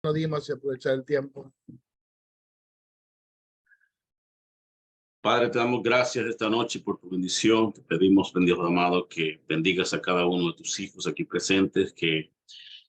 No Dimas y aprovechar el tiempo. Padre, te damos gracias esta noche por tu bendición. Te pedimos, bendito amado, que bendigas a cada uno de tus hijos aquí presentes, que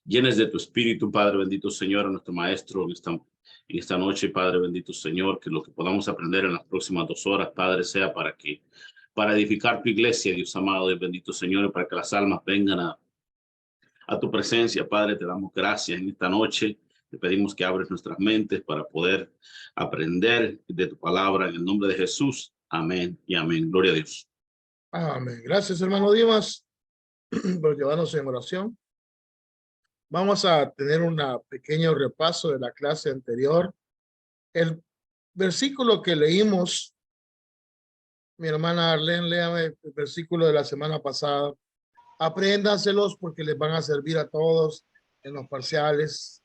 llenes de tu espíritu, Padre bendito Señor, a nuestro maestro en esta noche, Padre bendito Señor, que lo que podamos aprender en las próximas 2 horas, Padre, sea para edificar tu iglesia, Dios amado y bendito Señor, y para que las almas vengan a tu presencia, Padre. Te damos gracias en esta noche. Te pedimos que abres nuestras mentes para poder aprender de tu palabra en el nombre de Jesús. Amén y amén. Gloria a Dios. Amén. Gracias, hermano Dimas, por llevarnos en oración. Vamos a tener un pequeño repaso de la clase anterior. El versículo que leímos, mi hermana Arlene, léame el versículo de la semana pasada. Apréndanselos porque les van a servir a todos en los parciales.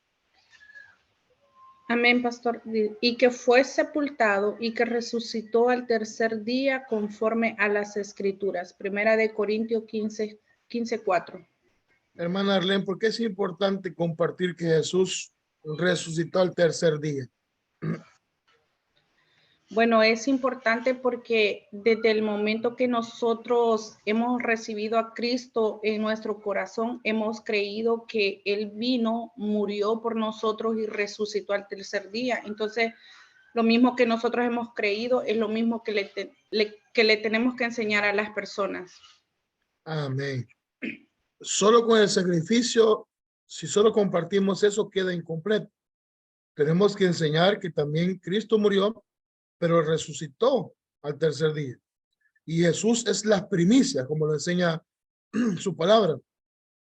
Amén, pastor. Y que fue sepultado y que resucitó al tercer día conforme a las escrituras. Primera de Corintios 15:4. Hermana Arlene, ¿por qué es importante compartir que Jesús resucitó al tercer día? Bueno, es importante porque desde el momento que nosotros hemos recibido a Cristo en nuestro corazón, hemos creído que Él vino, murió por nosotros y resucitó al tercer día. Entonces, lo mismo que nosotros hemos creído es lo mismo que le tenemos que enseñar a las personas. Amén. Solo con el sacrificio, si solo compartimos eso, queda incompleto. Tenemos que enseñar que también Cristo murió, pero resucitó al tercer día. Y Jesús es la primicia, como lo enseña su palabra.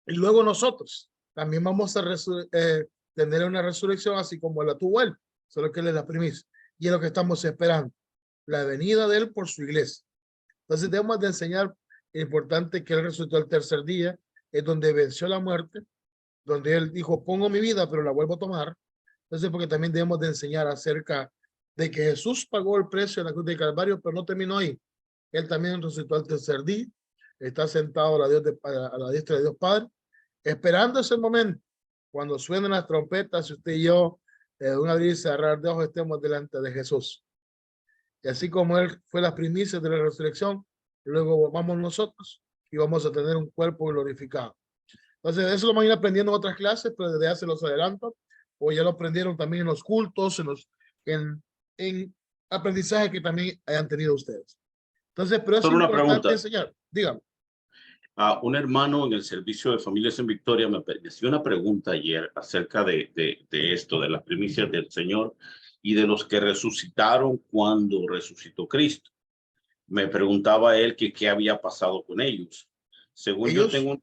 Y luego nosotros también vamos a tener una resurrección así como la tuvo Él, solo que Él es la primicia. Y es lo que estamos esperando, la venida de Él por su iglesia. Entonces debemos de enseñar, es importante que Él resucitó al tercer día, es donde venció la muerte, donde Él dijo, pongo mi vida, pero la vuelvo a tomar. Entonces, porque también debemos de enseñar acerca de que Jesús pagó el precio en la cruz de Calvario, pero no terminó ahí. Él también resucitó al tercer día, está sentado a la diestra de Dios Padre, esperando ese momento, cuando suenen las trompetas, usted y yo, un abrir y cerrar de ojos, estemos delante de Jesús. Y así como Él fue las primicias de la resurrección, luego vamos nosotros y vamos a tener un cuerpo glorificado. Entonces, eso lo van a ir aprendiendo en otras clases, pero desde ya se los adelanto, o ya lo aprendieron también en los cultos, en aprendizaje que también hayan tenido ustedes. Entonces, pero es Solo una importante pregunta. enseñar. Dígame. Un hermano en el servicio de Familias en Victoria me hizo una pregunta ayer acerca de esto, de las primicias del Señor y de los que resucitaron cuando resucitó Cristo. Me preguntaba él que qué había pasado con ellos. Según yo tengo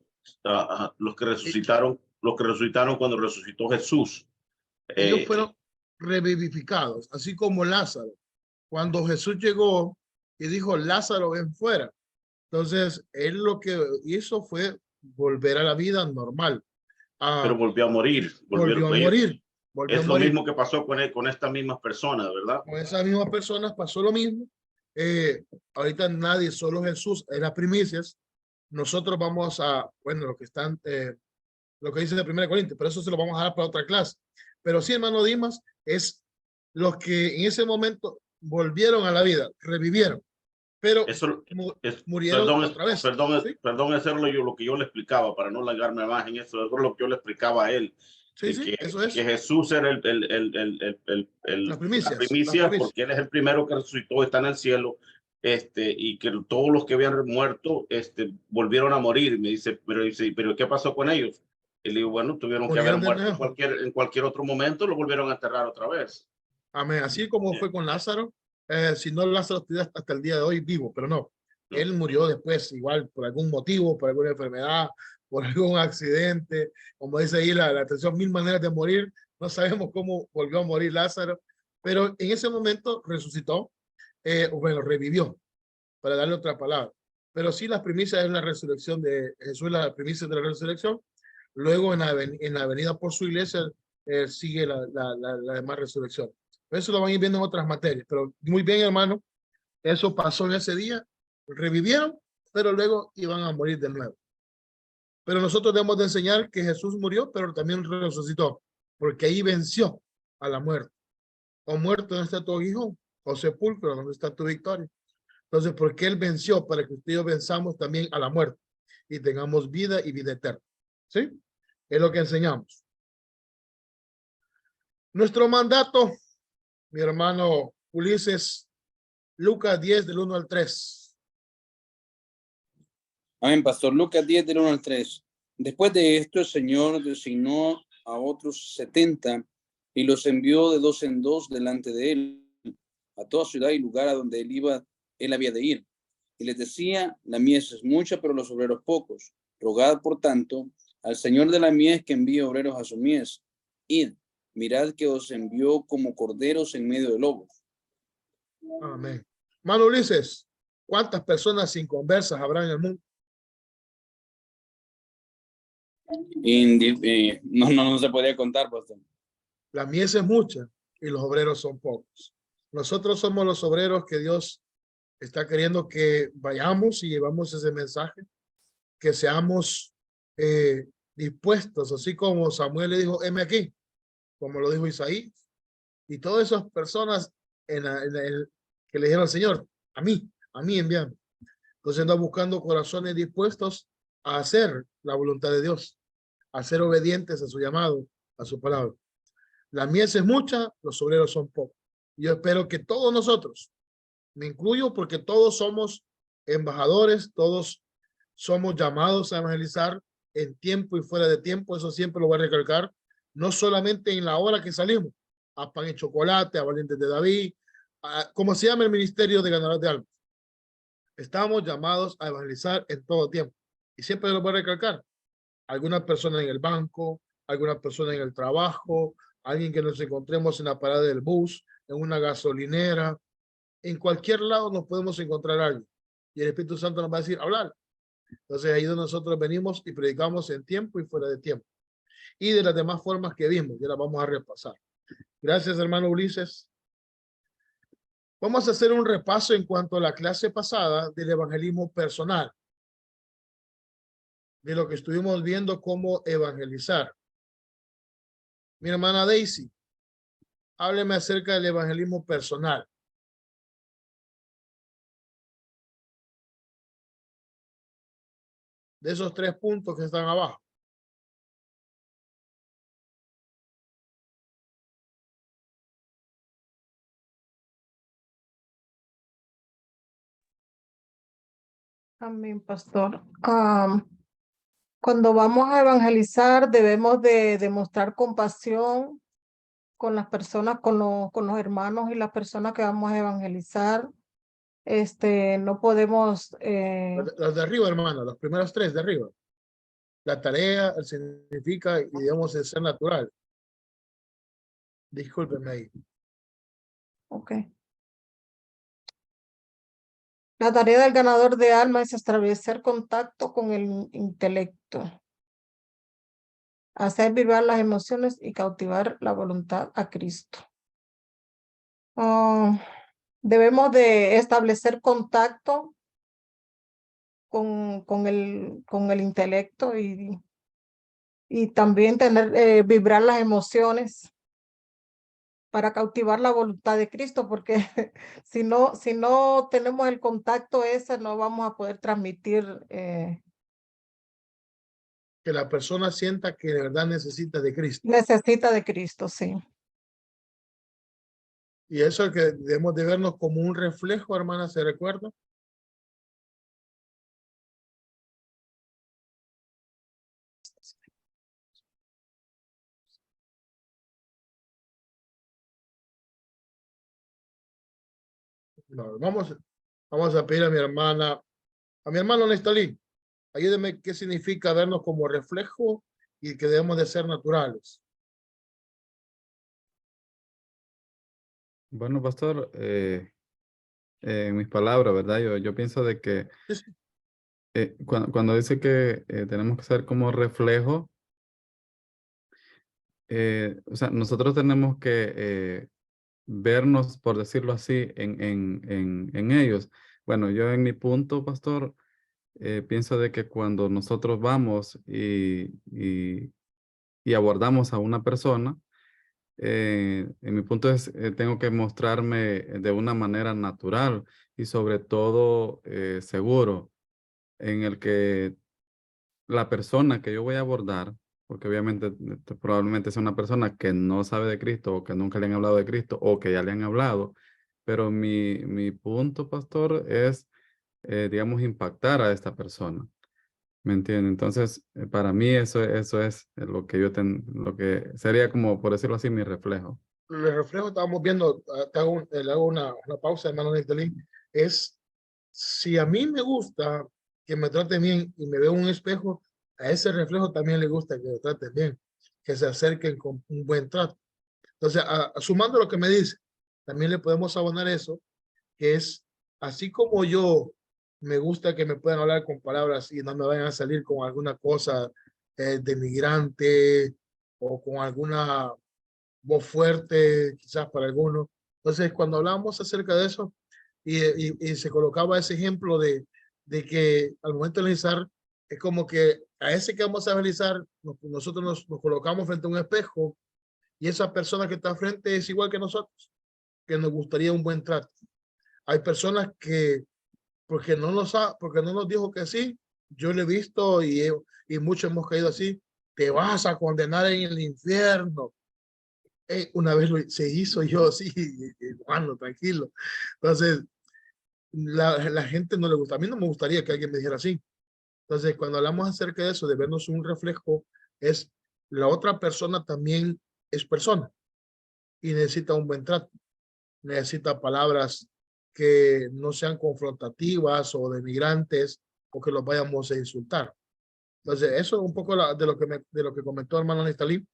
los que resucitaron cuando resucitó Jesús. Ellos fueron revivificados, así como Lázaro. Cuando Jesús llegó y dijo, Lázaro, ven fuera. Entonces, él lo que hizo fue volver a la vida normal. Pero volvió a morir. Volvió a morir. Es lo mismo que pasó con estas mismas personas, ¿verdad? Con esas mismas personas pasó lo mismo. Ahorita nadie, solo Jesús, es las primicias. Nosotros vamos a, bueno, lo que están, lo que dice de 1 Corintios, pero eso se lo vamos a dar para otra clase. Pero sí, hermano Dimas, es los que en ese momento volvieron a la vida, revivieron, pero eso murieron otra vez. Perdón, hacerlo yo lo que yo le explicaba para no alargarme más en eso. Eso es lo que yo le explicaba a él. Eso es. Que Jesús era las primicias, porque él es el primero que resucitó, está en el cielo, y que todos los que habían muerto, volvieron a morir. Y me dice, pero ¿qué pasó con ellos? Y le digo, bueno, tuvieron que haber muerto en cualquier otro momento, lo volvieron a enterrar otra vez. Amén. Así como fue con Lázaro, si no, Lázaro estuviera hasta el día de hoy vivo, pero no. Él murió después, igual por algún motivo, por alguna enfermedad, por algún accidente, como dice ahí la atención, 1000 maneras de morir. No sabemos cómo volvió a morir Lázaro, pero en ese momento resucitó, bueno, revivió, para darle otra palabra. Pero sí, las primicias es la resurrección de Jesús, las primicias de la resurrección. Luego en la venida por su iglesia sigue la demás resurrección. Eso lo van a ir viendo en otras materias, pero muy bien, hermano, eso pasó en ese día, revivieron, pero luego iban a morir de nuevo. Pero nosotros debemos de enseñar que Jesús murió, pero también resucitó. porque ahí venció a la muerte. O muerto, ¿dónde está tu aguijón? O sepulcro, ¿dónde está tu victoria? Entonces, porque Él venció para que usted y yo venzamos también a la muerte y tengamos vida y vida eterna. ¿Sí? Es lo que enseñamos. Nuestro mandato, mi hermano Ulises, Lucas 10 del 1 al 3. Amén, pastor. Lucas 10 del 1 al 3. Después de esto, el Señor designó a otros 70 y los envió de dos en dos delante de él a toda ciudad y lugar a donde él había de ir. Y les decía, la mies es mucha, pero los obreros pocos. Rogad, por tanto, al Señor de la mies que envíe obreros a su mies. Id, mirad que os envió como corderos en medio de lobos. Amén. Hermano Ulises, ¿cuántas personas sin conversas habrá en el mundo? No se podía contar, pastor. La mies es mucha y los obreros son pocos. Nosotros somos los obreros que Dios está queriendo que vayamos y llevamos ese mensaje, que seamos dispuestos, así como Samuel le dijo, heme aquí, como lo dijo Isaías, y todas esas personas que le dijeron al Señor, a mí envíame. Entonces anda buscando corazones dispuestos a hacer la voluntad de Dios, a ser obedientes a su llamado, a su palabra. La mies es mucha, los obreros son pocos. Yo espero que todos nosotros, me incluyo porque todos somos embajadores, todos somos llamados a evangelizar en tiempo y fuera de tiempo, eso siempre lo voy a recalcar, no solamente en la hora que salimos, a Pan y Chocolate, a Valientes de David, como se llama el ministerio de ganadores de almas. Estamos llamados a evangelizar en todo tiempo. Y siempre lo voy a recalcar. Algunas personas en el banco, algunas personas en el trabajo, alguien que nos encontremos en la parada del bus, en una gasolinera, en cualquier lado nos podemos encontrar a alguien. Y el Espíritu Santo nos va a decir, hablar. Entonces ahí donde nosotros venimos y predicamos en tiempo y fuera de tiempo. Y de las demás formas que vimos, ya las vamos a repasar. Gracias, hermano Ulises. Vamos a hacer un repaso en cuanto a la clase pasada del evangelismo personal. De lo que estuvimos viendo cómo evangelizar. Mi hermana Daisy, hábleme acerca del evangelismo personal. De esos 3 puntos que están abajo. Amén, pastor. Cuando vamos a evangelizar, debemos de demostrar compasión con las personas, con los hermanos y las personas que vamos a evangelizar. No podemos... Las de arriba, hermano, las primeras 3 de arriba. La tarea, el significa y digamos el ser natural. Discúlpenme ahí. Ok. La tarea del ganador de alma es establecer contacto con el intelecto, hacer vibrar las emociones y cautivar la voluntad a Cristo. Debemos de establecer contacto con el intelecto y también vibrar las emociones para cautivar la voluntad de Cristo, porque si no tenemos el contacto ese, no vamos a poder transmitir. Que la persona sienta que de verdad necesita de Cristo. Necesita de Cristo, sí. Y eso es que debemos de vernos como un reflejo, hermana, ¿se recuerda? No, vamos a pedir a mi hermano Nestalí, ayúdeme qué significa vernos como reflejo y que debemos de ser naturales. Bueno, pastor, mis palabras, ¿verdad? Yo pienso de que cuando dice que tenemos que ser como reflejo, o sea, nosotros tenemos que vernos, por decirlo así, en ellos. Bueno, yo en mi punto, pastor, pienso de que cuando nosotros vamos y abordamos a una persona, en mi punto es, tengo que mostrarme de una manera natural y sobre todo seguro, en el que la persona que yo voy a abordar, porque obviamente probablemente sea una persona que no sabe de Cristo o que nunca le han hablado de Cristo o que ya le han hablado, pero mi punto, pastor, es, digamos, impactar a esta persona. ¿Me entiende? Entonces, para mí eso es lo que lo que sería como, por decirlo así, mi reflejo. El reflejo estábamos viendo, le hago una pausa, hermano Nestalí, es si a mí me gusta que me traten bien y me veo en un espejo, a ese reflejo también le gusta que me traten bien, que se acerquen con un buen trato. Entonces, sumando lo que me dice, también le podemos abonar eso, que es así como yo me gusta que me puedan hablar con palabras y no me vayan a salir con alguna cosa de migrante o con alguna voz fuerte, quizás para algunos. Entonces, cuando hablamos acerca de eso y se colocaba ese ejemplo de que al momento de analizar, es como que a ese que vamos a analizar, nosotros nos colocamos frente a un espejo y esa persona que está frente es igual que nosotros, que nos gustaría un buen trato. Hay personas que, porque no nos dijo que sí, yo le he visto y muchos hemos caído así, te vas a condenar en el infierno. Una vez se hizo yo sí, bueno, tranquilo. Entonces, la gente no le gusta. A mí no me gustaría que alguien me dijera así. Entonces, cuando hablamos acerca de eso, de vernos un reflejo, es la otra persona también es persona y necesita un buen trato. Necesita palabras que no sean confrontativas o denigrantes o que los vayamos a insultar. Entonces, eso es un poco de lo que comentó hermano Nestalí.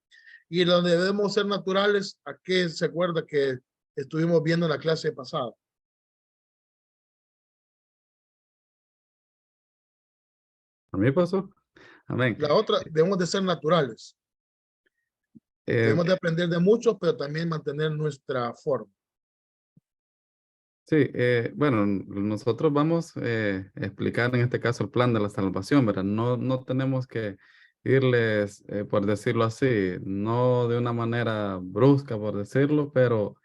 Y donde debemos ser naturales, ¿a qué se acuerda que estuvimos viendo en la clase pasada? ¿A mí pasó? Amén. La otra, debemos de ser naturales. Debemos de aprender de muchos, pero también mantener nuestra forma. Sí, bueno, nosotros vamos a explicar en este caso el plan de la salvación, ¿verdad? No tenemos que irles, por decirlo así, no de una manera brusca, por decirlo, pero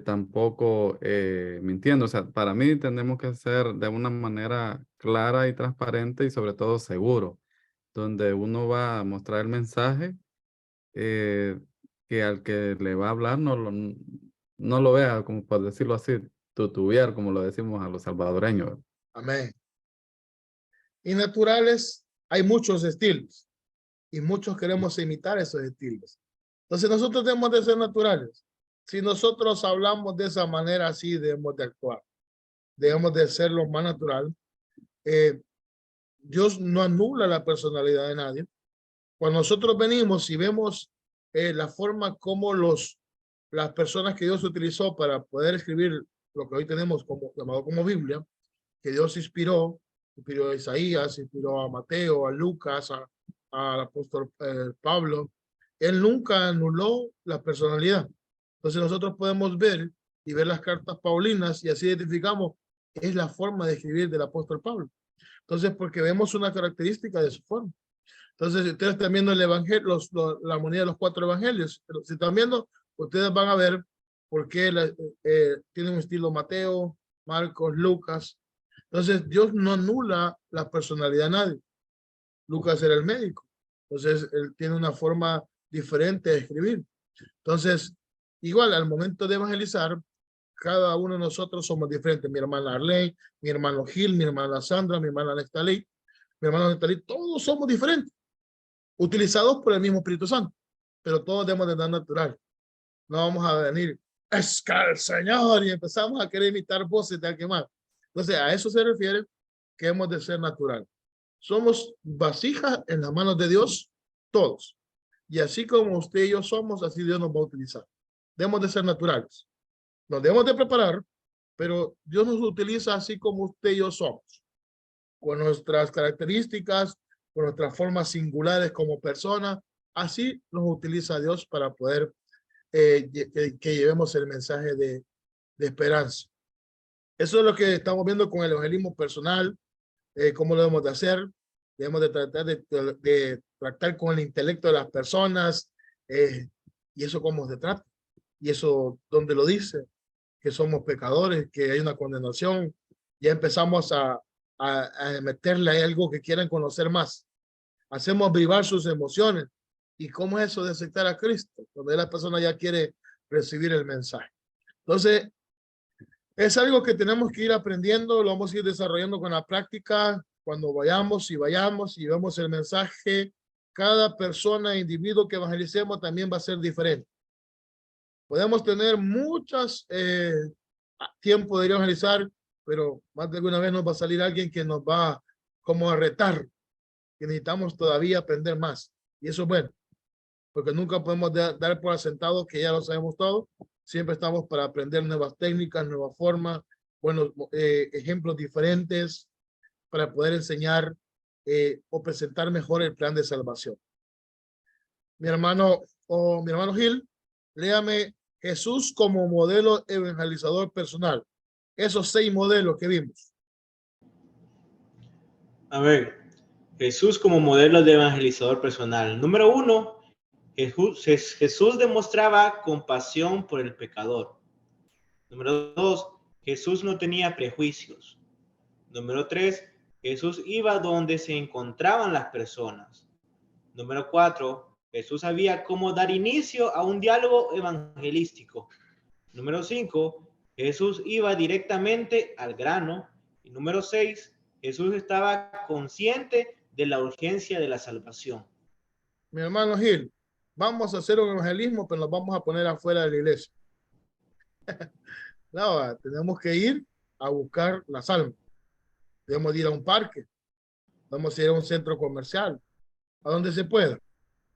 tampoco mintiendo. O sea, para mí tenemos que ser de una manera clara y transparente y sobre todo seguro, donde uno va a mostrar el mensaje eh, que al que le va a hablar no lo vea, como por decirlo así, tutubiar, como lo decimos a los salvadoreños. Amén. Y naturales, hay muchos estilos y muchos queremos imitar esos estilos. Entonces nosotros debemos de ser naturales. Si nosotros hablamos de esa manera, así debemos de actuar. Debemos de ser lo más natural. Dios no anula la personalidad de nadie. Cuando nosotros venimos y vemos la forma como las personas que Dios utilizó para poder escribir lo que hoy tenemos como, llamado como Biblia, que Dios inspiró a Isaías, inspiró a Mateo, a Lucas, al apóstol Pablo, él nunca anuló la personalidad. Entonces nosotros podemos ver y ver las cartas paulinas y así identificamos, es la forma de escribir del apóstol Pablo. Entonces, porque vemos una característica de su forma. Entonces, si ustedes están viendo el evangelio, la armonía de los 4 evangelios, pero si están viendo, ustedes van a ver por qué tiene un estilo Mateo, Marcos, Lucas. Entonces, Dios no anula la personalidad de nadie. Lucas era el médico. Entonces, él tiene una forma diferente de escribir. Entonces, igual, al momento de evangelizar, cada uno de nosotros somos diferentes. Mi hermana Arlene, mi hermano Gil, mi hermana Sandra, mi hermana Nestalí, mi hermano Nestalí, todos somos diferentes, utilizados por el mismo Espíritu Santo, pero todos debemos de estar natural. No vamos a venir, es que el Señor, y empezamos a querer imitar voces de alguien más. Entonces, a eso se refiere que hemos de ser natural. Somos vasijas en las manos de Dios, todos. Y así como usted y yo somos, así Dios nos va a utilizar. Debemos de ser naturales. Nos debemos de preparar, pero Dios nos utiliza así como usted y yo somos, con nuestras características, con nuestras formas singulares como personas. Así nos utiliza Dios para poder que llevemos el mensaje de esperanza. Eso es lo que estamos viendo con el evangelismo personal, cómo lo debemos de hacer. Debemos de tratar de tratar con el intelecto de las personas, ¿Y eso cómo se trata? ¿Y eso dónde lo dice? Que somos pecadores, que hay una condenación. Ya empezamos a meterle a algo que quieran conocer más. Hacemos vibrar sus emociones. ¿Y cómo es eso de aceptar a Cristo? Cuando la persona ya quiere recibir el mensaje. Entonces, es algo que tenemos que ir aprendiendo, lo vamos a ir desarrollando con la práctica. Cuando vayamos y vemos el mensaje, cada persona, individuo que evangelicemos también va a ser diferente. Podemos tener muchas tiempo de evangelizar, pero más de alguna vez nos va a salir alguien que nos va como a retar, que necesitamos todavía aprender más. Y eso es bueno, porque nunca podemos dar por asentado que ya lo sabemos todo. Siempre estamos para aprender nuevas técnicas, nuevas formas, buenos ejemplos diferentes para poder enseñar o presentar mejor el plan de salvación. Mi hermano Gil, léame Jesús como modelo evangelizador personal. Esos 6 modelos que vimos. A ver, Jesús como modelo de evangelizador personal. Número 1, Jesús demostraba compasión por el pecador. Número 2, Jesús no tenía prejuicios. Número 3, Jesús iba donde se encontraban las personas. Número 4, Jesús sabía cómo dar inicio a un diálogo evangelístico. Número 5, Jesús iba directamente al grano. Y número 6, Jesús estaba consciente de la urgencia de la salvación. Mi hermano Gil, vamos a hacer un evangelismo, pero nos vamos a poner afuera de la iglesia. No, tenemos que ir a buscar las almas. Debemos ir a un parque. Vamos a ir a un centro comercial. A donde se pueda.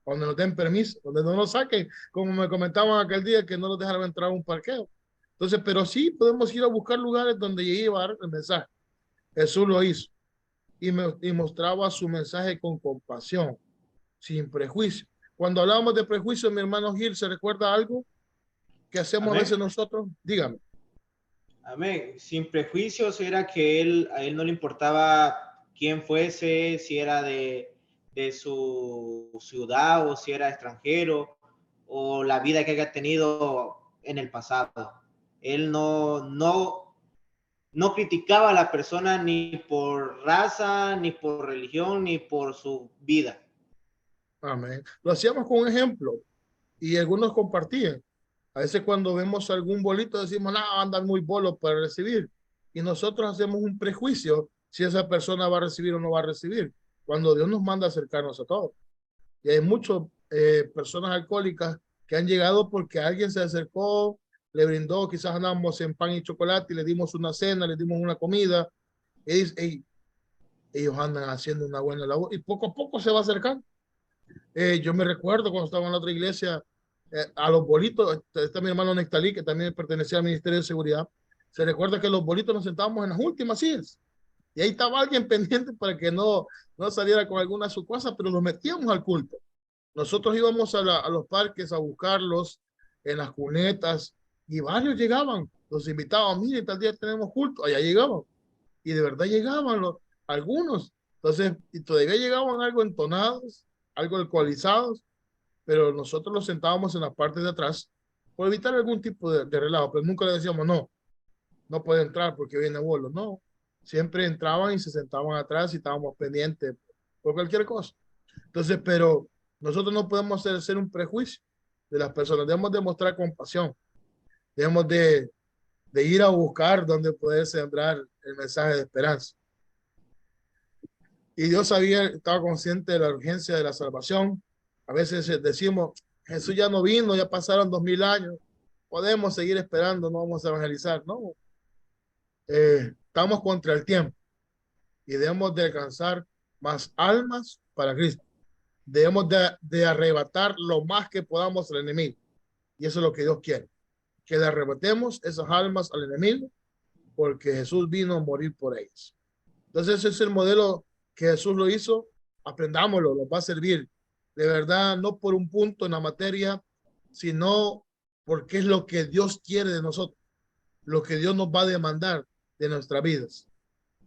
Donde nos den permiso. Donde no nos saquen. Como me comentaban aquel día que no nos dejaron entrar a un parqueo. Entonces, pero sí podemos ir a buscar lugares donde llevar el mensaje. Jesús lo hizo. Y mostraba su mensaje con compasión. Sin prejuicio. Cuando hablamos de prejuicio, mi hermano Gil, ¿se recuerda algo que hacemos a veces nosotros? Dígame. Amén. Sin prejuicios era que a él no le importaba quién fuese, si era de su ciudad o si era extranjero o la vida que haya tenido en el pasado. Él no criticaba a la persona ni por raza, ni por religión, ni por su vida. Amén. Lo hacíamos con un ejemplo y algunos compartían. A veces cuando vemos algún bolito decimos, no, andan muy bolos para recibir. Y nosotros hacemos un prejuicio si esa persona va a recibir o no va a recibir. Cuando Dios nos manda a acercarnos a todos. Y hay muchas personas alcohólicas que han llegado porque alguien se acercó, le brindó, quizás andamos en pan y chocolate y le dimos una cena, le dimos una comida. Y ellos andan haciendo una buena labor y poco a poco se va acercando. Yo me recuerdo cuando estaba en la otra iglesia, a los bolitos, está mi hermano Nectalí, que también pertenecía al Ministerio de Seguridad. Se recuerda que los bolitos nos sentábamos en las últimas sillas. Y ahí estaba alguien pendiente para que no saliera con alguna de sus cosas, pero los metíamos al culto. Nosotros íbamos a los parques a buscarlos en las cunetas y varios llegaban. Los invitaban, miren, tal día tenemos culto. Allá llegaban. Y de verdad llegaban algunos. Entonces, y todavía llegaban algo entonados, algo alcoholizados, pero nosotros los sentábamos en la parte de atrás por evitar algún tipo de relajo, pero nunca le decíamos, no puede entrar porque viene bolo, no. Siempre entraban y se sentaban atrás y estábamos pendientes por cualquier cosa. Entonces, pero nosotros no podemos hacer un prejuicio de las personas, debemos demostrar compasión, debemos de ir a buscar donde poder sembrar el mensaje de esperanza. Y Dios estaba consciente de la urgencia de la salvación. A veces decimos, Jesús ya no vino, ya pasaron 2000 años, podemos seguir esperando, no vamos a evangelizar. No, estamos contra el tiempo y debemos de alcanzar más almas para Cristo. Debemos de arrebatar lo más que podamos al enemigo. Y eso es lo que Dios quiere, que le arrebatemos esas almas al enemigo, porque Jesús vino a morir por ellas. Entonces ese es el modelo que Jesús lo hizo. Aprendámoslo, nos va a servir. De verdad, no por un punto en la materia, sino porque es lo que Dios quiere de nosotros, lo que Dios nos va a demandar de nuestras vidas.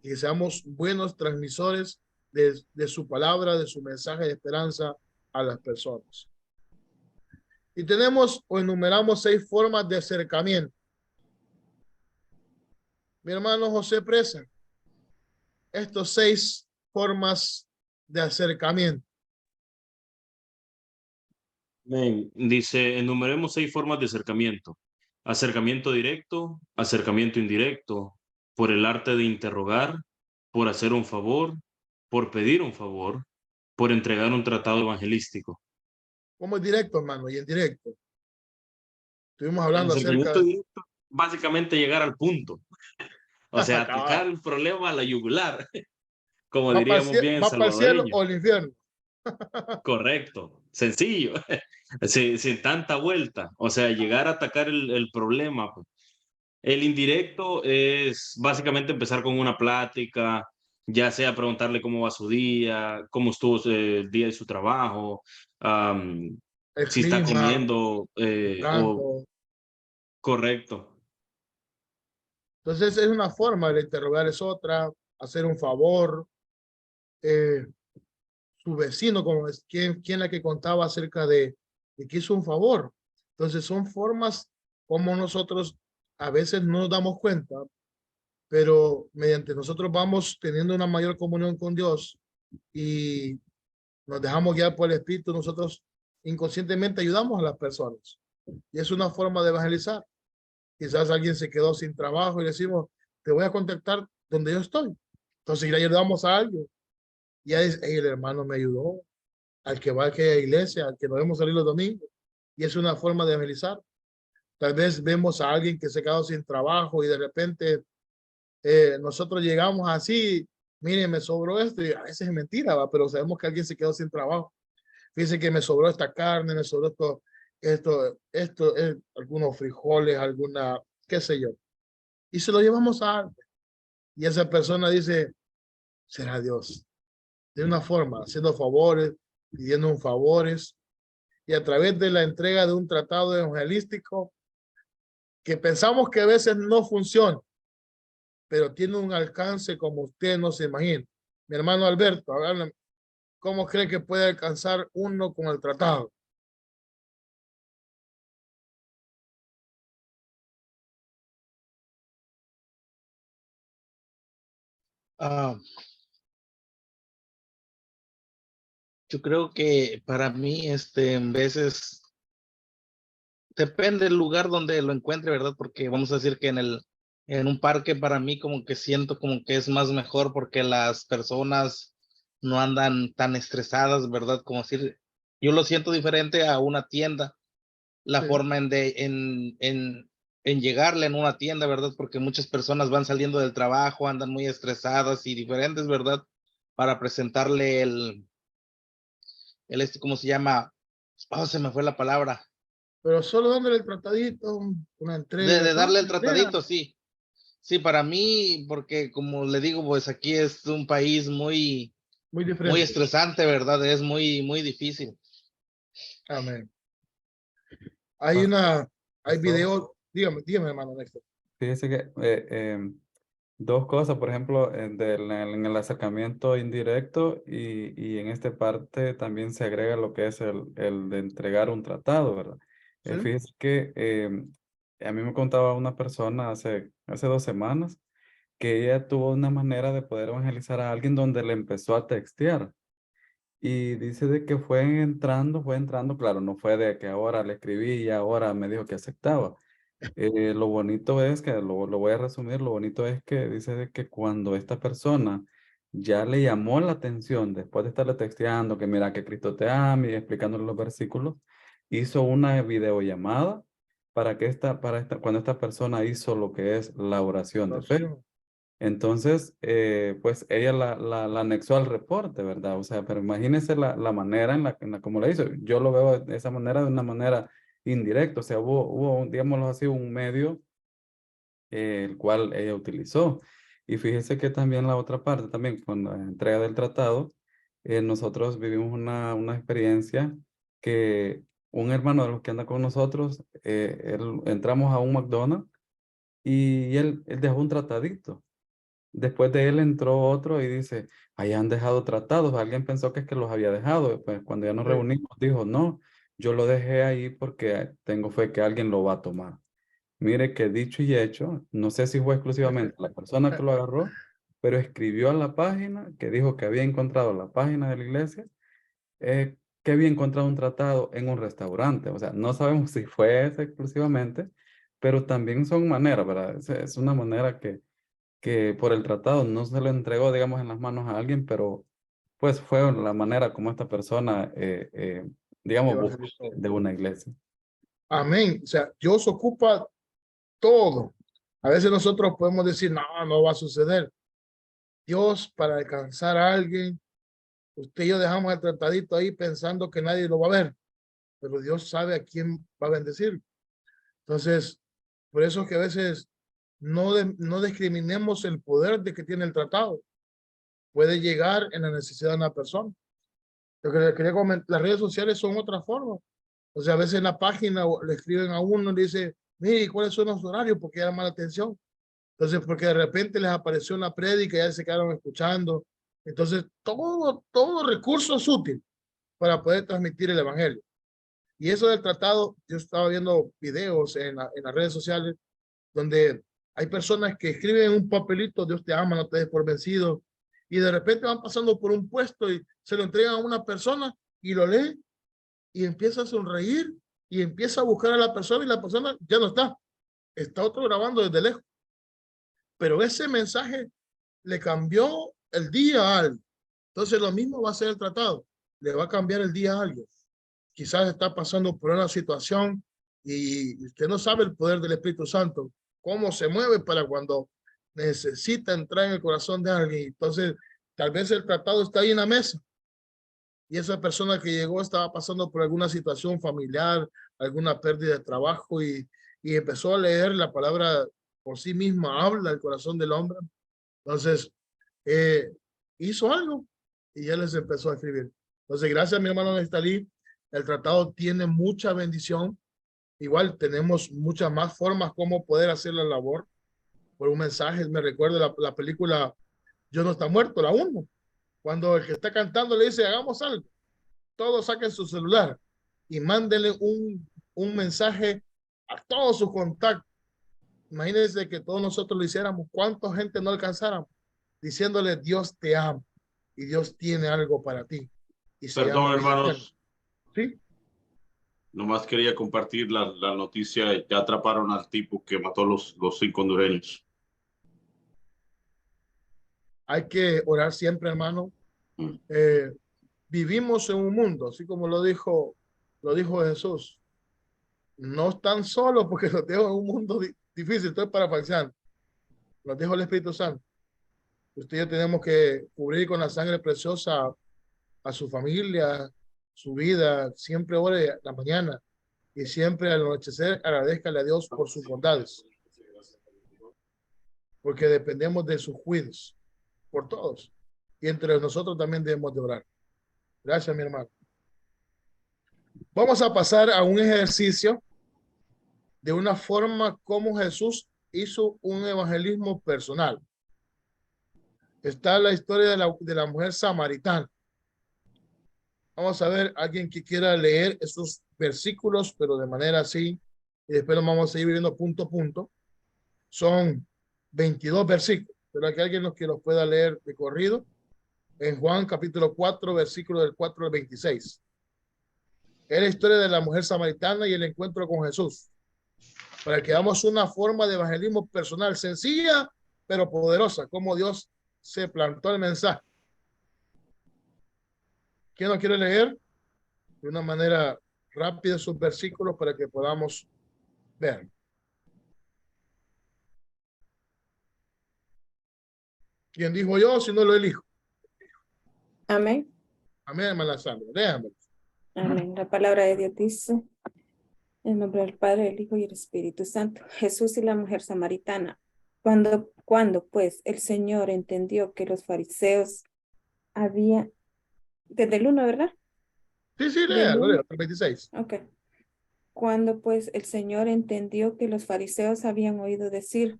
Y que seamos buenos transmisores de su palabra, de su mensaje de esperanza a las personas. Y tenemos o enumeramos 6 formas de acercamiento. Mi hermano José Presa, estos 6 formas de acercamiento. Amén. Dice, enumeremos 6 formas de acercamiento. Acercamiento directo, acercamiento indirecto, por el arte de interrogar, por hacer un favor, por pedir un favor, por entregar un tratado evangelístico. ¿Cómo es directo, hermano? Y indirecto. Estuvimos El hablando acercamiento acerca de... directo, básicamente llegar al punto. O sea, atacar el problema a la yugular, como diríamos bien en ¿Va para el cielo salvadoreño. o el infierno? Correcto, sencillo, sin tanta vuelta. O sea, llegar a atacar el problema, pues. El indirecto es básicamente empezar con una plática, ya sea preguntarle cómo va su día, cómo estuvo el día de su trabajo, am, El si está clima, comiendo el o campo. correcto. Entonces es una forma de interrogar, es otra, hacer un favor. Su vecino, como es quien la que contaba acerca de que hizo un favor. Entonces son formas como nosotros a veces no nos damos cuenta, pero mediante nosotros vamos teniendo una mayor comunión con Dios y nos dejamos guiar por el Espíritu, nosotros inconscientemente ayudamos a las personas. Y es una forma de evangelizar. Quizás alguien se quedó sin trabajo y decimos, te voy a contactar donde yo estoy. Entonces le ayudamos a alguien. Y ya dice, hey, el hermano me ayudó, al que va a aquella iglesia, al que nos vemos salir los domingos. Y es una forma de evangelizar. Tal vez vemos a alguien que se ha quedado sin trabajo y de repente nosotros llegamos así, miren, me sobró esto, y a veces es mentira, ¿va? Pero sabemos que alguien se quedó sin trabajo. Fíjense que me sobró esta carne, me sobró algunos frijoles, alguna, qué sé yo. Y se lo llevamos a alguien. Y esa persona dice, será Dios. De una forma, haciendo favores, pidiendo un favores, y a través de la entrega de un tratado evangelístico que pensamos que a veces no funciona, pero tiene un alcance como usted no se imagina. Mi hermano Alberto, háblame, ¿cómo cree que puede alcanzar uno con el tratado? Ah, yo creo que para mí, en veces depende del lugar donde lo encuentre, ¿verdad? Porque vamos a decir que en un parque para mí como que siento como que es más mejor porque las personas no andan tan estresadas, ¿verdad? Como decir, yo lo siento diferente a una tienda, la Sí. forma en llegarle en una tienda, ¿verdad? Porque muchas personas van saliendo del trabajo, andan muy estresadas y diferentes, ¿verdad? Para presentarle ¿cómo se llama? Oh, se me fue la palabra. Pero solo dándole el tratadito, una entrega, De todo, darle el idea, tratadito, sí. Sí, para mí, porque como le digo, pues aquí es un país muy muy diferente. estresante, ¿verdad? Es muy difícil. Amén. Hay Pastor, hay pastor, videos, dígame, hermano Néstor. fíjese que dos cosas, por ejemplo, en el acercamiento indirecto y en esta parte también se agrega lo que es el de entregar un tratado, ¿verdad? ¿Sí? Fíjese que a mí me contaba una persona hace 2 semanas que ella tuvo una manera de poder evangelizar a alguien donde le empezó a textear. Y dice de que fue entrando, claro, no fue de que ahora le escribí y ahora me dijo que aceptaba. Lo bonito es que, lo voy a resumir, lo bonito es que dice de que cuando esta persona ya le llamó la atención, después de estarle texteando, que mira que Cristo te ama y explicándole los versículos, hizo una videollamada cuando esta persona hizo lo que es la oración de fe. Oración. Entonces, pues ella la anexó al reporte, ¿verdad? O sea, pero imagínese la manera en la como la hizo. Yo lo veo de esa manera, de una manera indirecta. O sea, digámoslo así, un medio el cual ella utilizó. Y fíjese que también la otra parte, también con la entrega del tratado, nosotros vivimos una experiencia que un hermano de los que anda con nosotros, entramos a un McDonald's y él dejó un tratadito. Después de él entró otro y dice, ahí han dejado tratados. Alguien pensó que es que los había dejado. Pues cuando ya nos Sí. reunimos, dijo, no, yo lo dejé ahí porque tengo fe que alguien lo va a tomar. Mire que dicho y hecho, no sé si fue exclusivamente la persona que lo agarró, pero escribió a la página que dijo que había encontrado la página de la iglesia, que había encontrado un tratado en un restaurante. O sea, no sabemos si fue ese exclusivamente, pero también son maneras, ¿verdad? Es una manera que por el tratado no se lo entregó, digamos, en las manos a alguien, pero pues fue la manera como esta persona, digamos, buscó Evangelizó. de una iglesia. Amén. O sea, Dios ocupa todo. A veces nosotros podemos decir, no, no va a suceder. Dios, para alcanzar a alguien, usted y yo dejamos el tratadito ahí pensando que nadie lo va a ver, pero Dios sabe a quién va a bendecir. Entonces, por eso es que a veces no discriminemos el poder de que tiene el tratado. Puede llegar en la necesidad de una persona. Lo que le quería comentar, las redes sociales son otra forma. O sea, a veces en la página le escriben a uno y le dice, mire, ¿cuáles son los horarios? Porque llama la atención. Entonces, porque de repente les apareció una prédica y ya se quedaron escuchando. Entonces, todo recurso es útil para poder transmitir el evangelio. Y eso del tratado, yo estaba viendo videos en las redes sociales donde hay personas que escriben un papelito, Dios te ama, no te des por vencido, y de repente van pasando por un puesto y se lo entregan a una persona y lo lee y empieza a sonreír y empieza a buscar a la persona y la persona ya no está otro grabando desde lejos. Pero ese mensaje le cambió el día a alguien. Entonces lo mismo va a ser el tratado, le va a cambiar el día a alguien. Quizás está pasando por una situación y usted no sabe el poder del Espíritu Santo, cómo se mueve para cuando necesita entrar en el corazón de alguien. Entonces, tal vez el tratado está ahí en la mesa y esa persona que llegó estaba pasando por alguna situación familiar, alguna pérdida de trabajo y empezó a leer la palabra por sí misma, habla el corazón del hombre. Entonces, hizo algo y ya les empezó a escribir. Entonces, gracias a mi hermano Nestalí, el tratado tiene mucha bendición. Igual tenemos muchas más formas como poder hacer la labor por un mensaje. Me recuerdo la película Yo no está muerto, la 1, cuando el que está cantando le dice, hagamos algo. Todos saquen su celular y mándenle un mensaje a todos sus contactos. Imagínense que todos nosotros lo hiciéramos. ¿Cuánta gente no alcanzáramos? Diciéndole, Dios te ama y Dios tiene algo para ti. Y se Perdón, llama hermanos. ¿sí? Nomás quería compartir la noticia. Ya atraparon al tipo que mató los 5 hondureños. Hay que orar siempre, hermano. Vivimos en un mundo, así como lo dijo Jesús. No están solos porque los dejo en un mundo difícil. Estoy parafraseando. Nos dijo el Espíritu Santo. Usted y yo tenemos que cubrir con la sangre preciosa a su familia, su vida. Siempre ore la mañana y siempre al anochecer agradezcale a Dios por sus bondades. Porque dependemos de sus cuidados por todos. Y entre nosotros también debemos de orar. Gracias, mi hermano. Vamos a pasar a un ejercicio de una forma como Jesús hizo un evangelismo personal. Está la historia de la mujer samaritana. Vamos a ver alguien que quiera leer esos versículos, pero de manera así, y después lo vamos a ir viendo punto a punto. Son 22 versículos, pero que alguien que los pueda leer de corrido. En Juan capítulo 4, versículo del 4 al 26. Es la historia de la mujer samaritana y el encuentro con Jesús. Para que hagamos una forma de evangelismo personal, sencilla, pero poderosa, como Dios se plantó el mensaje. ¿Quién no quiere leer de una manera rápida sus versículos para que podamos ver? ¿Quién dijo yo? Si no lo elijo. Amén. Amén, hermana Sandra. Déjame. Amén. La palabra de Dios dice, en nombre del Padre, del Hijo y del Espíritu Santo, Jesús y la mujer samaritana. Cuando pues el Señor entendió que los fariseos había, desde el 1, ¿verdad? Sí, léalo, 26. Ok. Cuando pues el Señor entendió que los fariseos habían oído decir,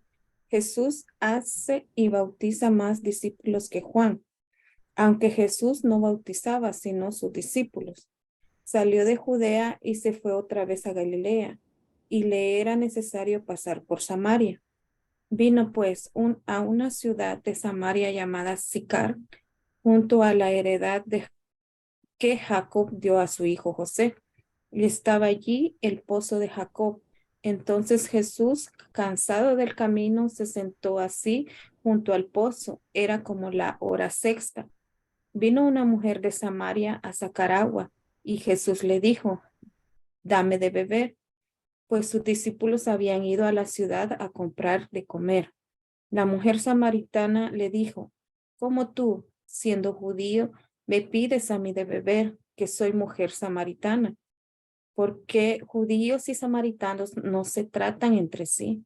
Jesús hace y bautiza más discípulos que Juan, aunque Jesús no bautizaba sino sus discípulos. Salió de Judea y se fue otra vez a Galilea, y le era necesario pasar por Samaria. Vino pues a una ciudad de Samaria llamada Sicar, junto a la heredad que Jacob dio a su hijo José. Y estaba allí el pozo de Jacob. Entonces Jesús, cansado del camino, se sentó así junto al pozo. Era como la hora sexta. Vino una mujer de Samaria a sacar agua, y Jesús le dijo: dame de beber, pues sus discípulos habían ido a la ciudad a comprar de comer. La mujer samaritana le dijo: ¿cómo tú, siendo judío, me pides a mí de beber, que soy mujer samaritana? Porque judíos y samaritanos no se tratan entre sí.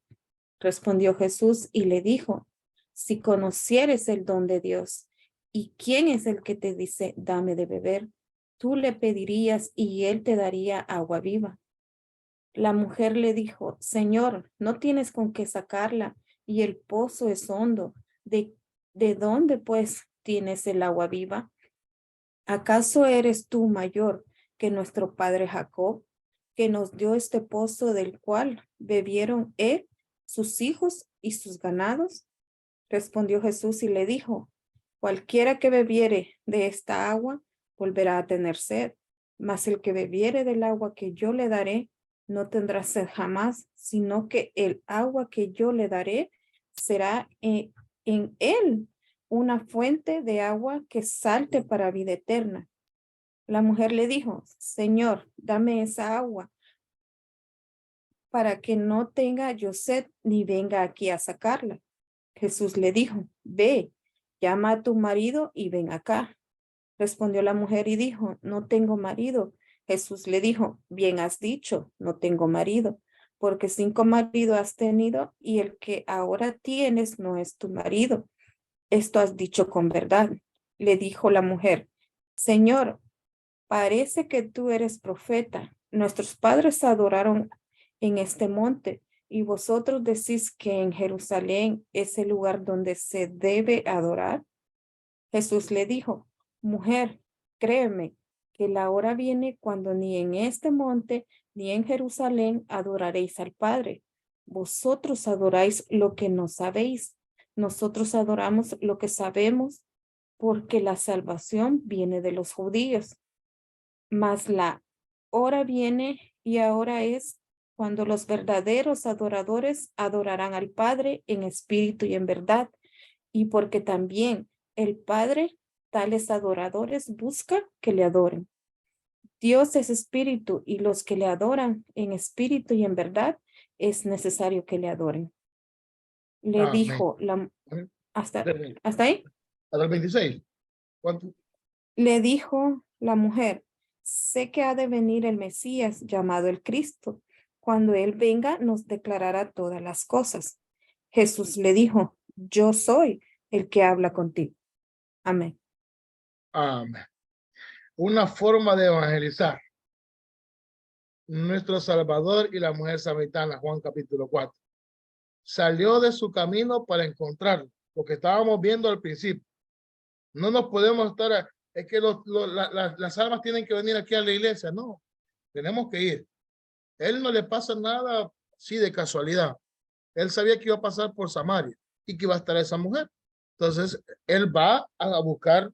Respondió Jesús y le dijo: si conocieres el don de Dios, y quién es el que te dice dame de beber, tú le pedirías y él te daría agua viva. La mujer le dijo: Señor, no tienes con qué sacarla, y el pozo es hondo. ¿De dónde pues tienes el agua viva? ¿Acaso eres tú mayor que nuestro padre Jacob, que nos dio este pozo del cual bebieron él, sus hijos y sus ganados? Respondió Jesús y le dijo: cualquiera que bebiere de esta agua volverá a tener sed, mas el que bebiere del agua que yo le daré no tendrá sed jamás, sino que el agua que yo le daré será en él una fuente de agua que salte para vida eterna. La mujer le dijo: Señor, dame esa agua para que no tenga yo sed ni venga aquí a sacarla. Jesús le dijo: ve, llama a tu marido y ven acá. Respondió la mujer y dijo: no tengo marido. Jesús le dijo: bien has dicho, no tengo marido, porque 5 maridos has tenido y el que ahora tienes no es tu marido. Esto has dicho con verdad. Le dijo la mujer: Señor, parece que tú eres profeta. Nuestros padres adoraron en este monte, y vosotros decís que en Jerusalén es el lugar donde se debe adorar. Jesús le dijo: mujer, créeme que la hora viene cuando ni en este monte ni en Jerusalén adoraréis al Padre. Vosotros adoráis lo que no sabéis. Nosotros adoramos lo que sabemos, porque la salvación viene de los judíos. Mas la hora viene y ahora es cuando los verdaderos adoradores adorarán al Padre en espíritu y en verdad, y porque también el Padre tales adoradores busca que le adoren. Dios es espíritu, y los que le adoran en espíritu y en verdad es necesario que le adoren. Le Amén. dijo hasta ahí. Hasta el 26. ¿Cuánto? Le dijo la mujer: sé que ha de venir el Mesías, llamado el Cristo. Cuando él venga, nos declarará todas las cosas. Jesús le dijo: yo soy el que habla contigo. Amén. Amén. Una forma de evangelizar. Nuestro Salvador y la mujer samaritana, Juan capítulo 4. Salió de su camino para encontrarlo, lo que estábamos viendo al principio. No nos podemos estar, es que las almas tienen que venir aquí a la iglesia, no, tenemos que ir. Él no le pasa nada así de casualidad. Él sabía que iba a pasar por Samaria y que iba a estar esa mujer. Entonces, él va a buscar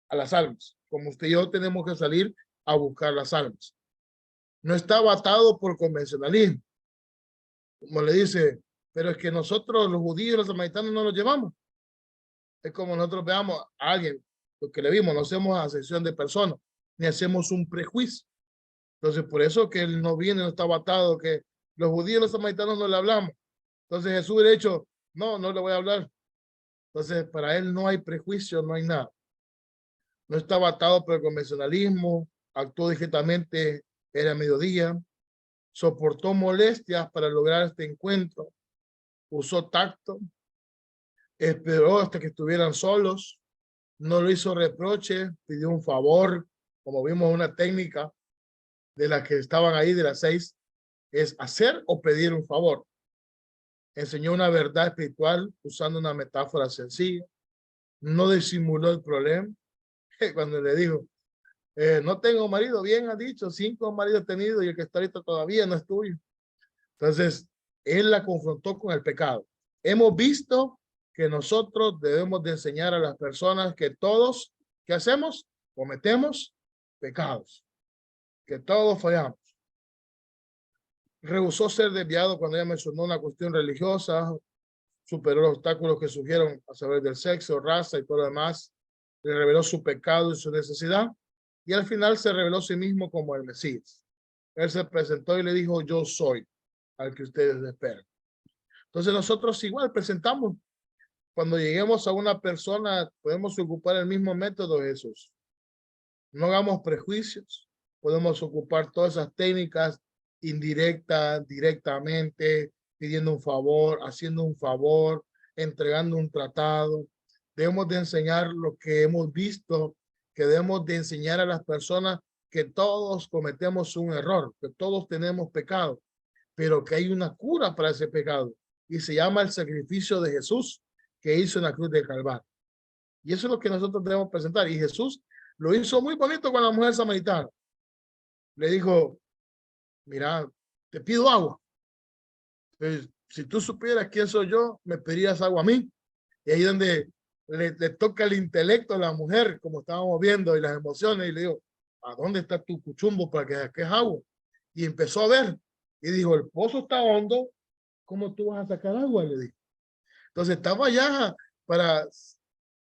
a las almas, como usted y yo tenemos que salir a buscar las almas. No estaba atado por convencionalismo, como le dice, pero es que nosotros los judíos y los samaritanos no los llevamos. Es como nosotros veamos a alguien, lo que le vimos, no hacemos acepción de personas, ni hacemos un prejuicio. Entonces, por eso que él no viene, no estaba atado, que los judíos y los samaritanos no le hablamos. Entonces Jesús hubiera dicho: no, no le voy a hablar. Entonces, para él no hay prejuicio, no hay nada. No estaba atado por el convencionalismo, actuó discretamente, era mediodía, soportó molestias para lograr este encuentro, usó tacto, esperó hasta que estuvieran solos, no le hizo reproche, pidió un favor, como vimos una técnica de las que estaban ahí, de las 6, es hacer o pedir un favor. Enseñó una verdad espiritual usando una metáfora sencilla, no disimuló el problema. Cuando le dijo: No tengo marido, bien ha dicho, 5 maridos he tenido y el que está ahorita todavía no es tuyo. Entonces, él la confrontó con el pecado. Hemos visto que nosotros debemos de enseñar a las personas que todos, ¿qué hacemos? Cometemos pecados, que todos fallamos. Rehusó ser desviado cuando ella mencionó una cuestión religiosa, superó los obstáculos que surgieron a saber del sexo, raza y todo lo demás, le reveló su pecado y su necesidad, y al final se reveló a sí mismo como el Mesías. Él se presentó y le dijo, yo soy al que ustedes esperan. Entonces nosotros igual presentamos. Cuando lleguemos a una persona, podemos ocupar el mismo método de Jesús. No hagamos prejuicios. Podemos ocupar todas esas técnicas indirectas, directamente, pidiendo un favor, haciendo un favor, entregando un tratado. Debemos de enseñar lo que hemos visto, que debemos de enseñar a las personas que todos cometemos un error, que todos tenemos pecado, pero que hay una cura para ese pecado y se llama el sacrificio de Jesús que hizo en la cruz de Calvario. Y eso es lo que nosotros debemos presentar. Y Jesús lo hizo muy bonito con la mujer samaritana. Le dijo, mira, te pido agua. Pues, si tú supieras quién soy yo, me pedirías agua a mí. Y ahí donde le toca el intelecto a la mujer, como estábamos viendo, y las emociones, y le digo, ¿a dónde está tu cuchumbo para que saques agua? Y empezó a ver, y dijo, el pozo está hondo, ¿cómo tú vas a sacar agua? Le dijo. Entonces estaba allá para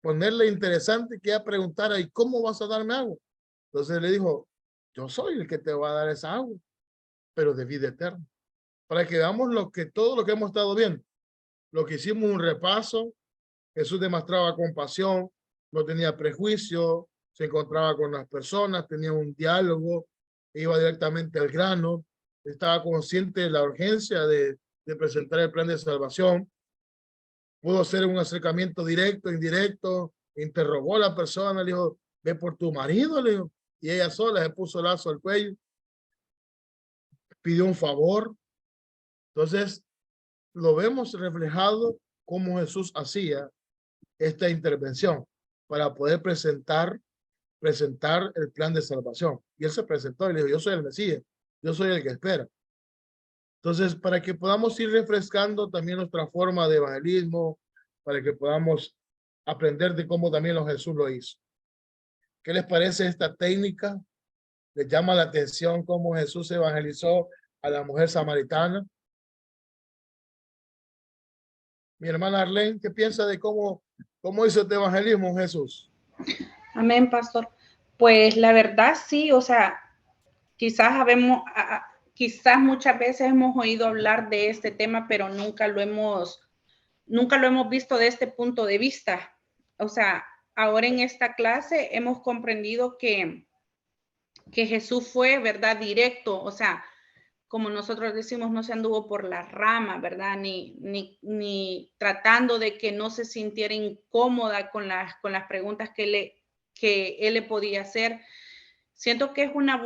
ponerle interesante que ella preguntara, ¿y cómo vas a darme agua? Entonces le dijo, yo soy el que te va a dar esa agua, pero de vida eterna. Para que veamos todo lo que hemos estado viendo. Lo que hicimos un repaso, Jesús demostraba compasión, no tenía prejuicio, se encontraba con las personas, tenía un diálogo, iba directamente al grano, estaba consciente de la urgencia de presentar el plan de salvación. Pudo hacer un acercamiento directo, indirecto, interrogó a la persona, le dijo, ve por tu marido, le dijo, y ella sola se puso el lazo al cuello, pidió un favor. Entonces, lo vemos reflejado cómo Jesús hacía esta intervención para poder presentar el plan de salvación. Y él se presentó y le dijo, yo soy el Mesías, yo soy el que espera. Entonces, para que podamos ir refrescando también nuestra forma de evangelismo, para que podamos aprender de cómo también Jesús lo hizo. ¿Qué les parece esta técnica? ¿Les llama la atención cómo Jesús evangelizó a la mujer samaritana? Mi hermana Arlene, ¿qué piensa de cómo hizo este evangelismo Jesús? Amén, pastor. Pues la verdad sí, o sea, quizás muchas veces hemos oído hablar de este tema, pero nunca lo hemos visto de este punto de vista. O sea, ahora en esta clase hemos comprendido que Jesús fue, ¿verdad? Directo, o sea, como nosotros decimos, no se anduvo por la rama, ¿verdad? Ni tratando de que no se sintiera incómoda con las preguntas que él le podía hacer. Siento que es una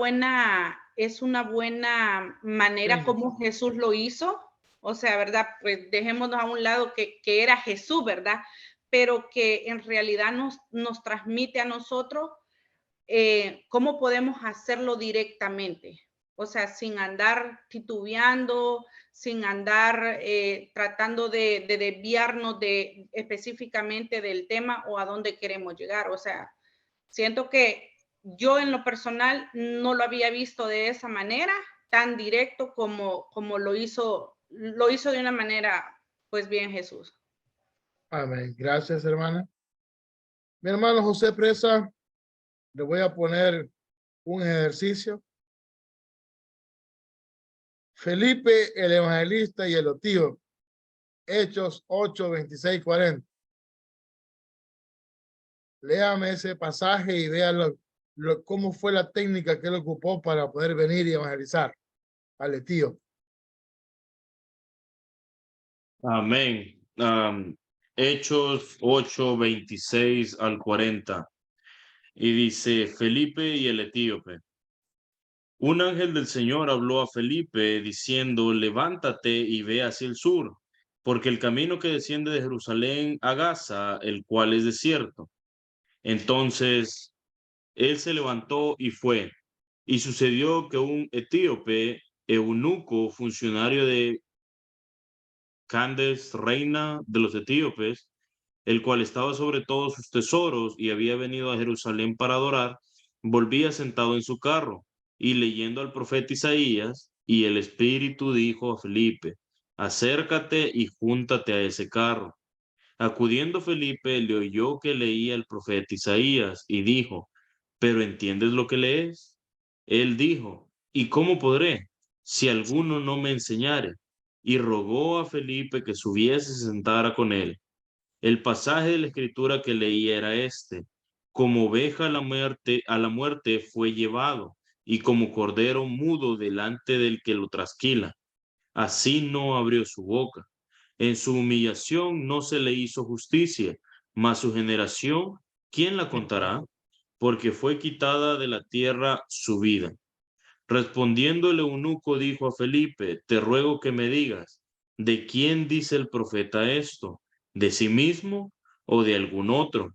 buena manera como Jesús lo hizo. O sea, ¿verdad? Pues dejémonos a un lado que era Jesús, ¿verdad? Pero que en realidad nos transmite a nosotros cómo podemos hacerlo directamente. O sea, sin andar titubeando, sin andar tratando de desviarnos específicamente del tema o a dónde queremos llegar. O sea, siento que yo en lo personal no lo había visto de esa manera, tan directo como lo hizo de una manera, pues bien, Jesús. Amén. Gracias, hermana. Mi hermano José Presa, le voy a poner un ejercicio. Felipe, el evangelista y el tío. Hechos 8, 26, 40. Léame ese pasaje y vea cómo fue la técnica que él ocupó para poder venir y evangelizar al tío. Amén. Hechos 8, 26 al 40. Y dice, Felipe y el etíope. Un ángel del Señor habló a Felipe diciendo, levántate y ve hacia el sur, porque el camino que desciende de Jerusalén a Gaza, el cual es desierto. Entonces Él se levantó y fue. Y sucedió que un etíope, eunuco, funcionario de Candace, reina de los etíopes, el cual estaba sobre todos sus tesoros y había venido a Jerusalén para adorar, volvía sentado en su carro y leyendo al profeta Isaías, y el Espíritu dijo a Felipe: acércate y júntate a ese carro. Acudiendo Felipe, le oyó que leía el profeta Isaías y dijo: ¿pero entiendes lo que lees? Él dijo: ¿y cómo podré, si alguno no me enseñare? Y rogó a Felipe que subiese y se sentara con él. El pasaje de la escritura que leía era este: como oveja a la muerte fue llevado, y como cordero mudo delante del que lo trasquila, así no abrió su boca. En su humillación no se le hizo justicia, mas su generación, ¿quién la contará? Porque fue quitada de la tierra su vida. Respondiendo el eunuco dijo a Felipe: te ruego que me digas, ¿de quién dice el profeta esto? ¿De sí mismo o de algún otro?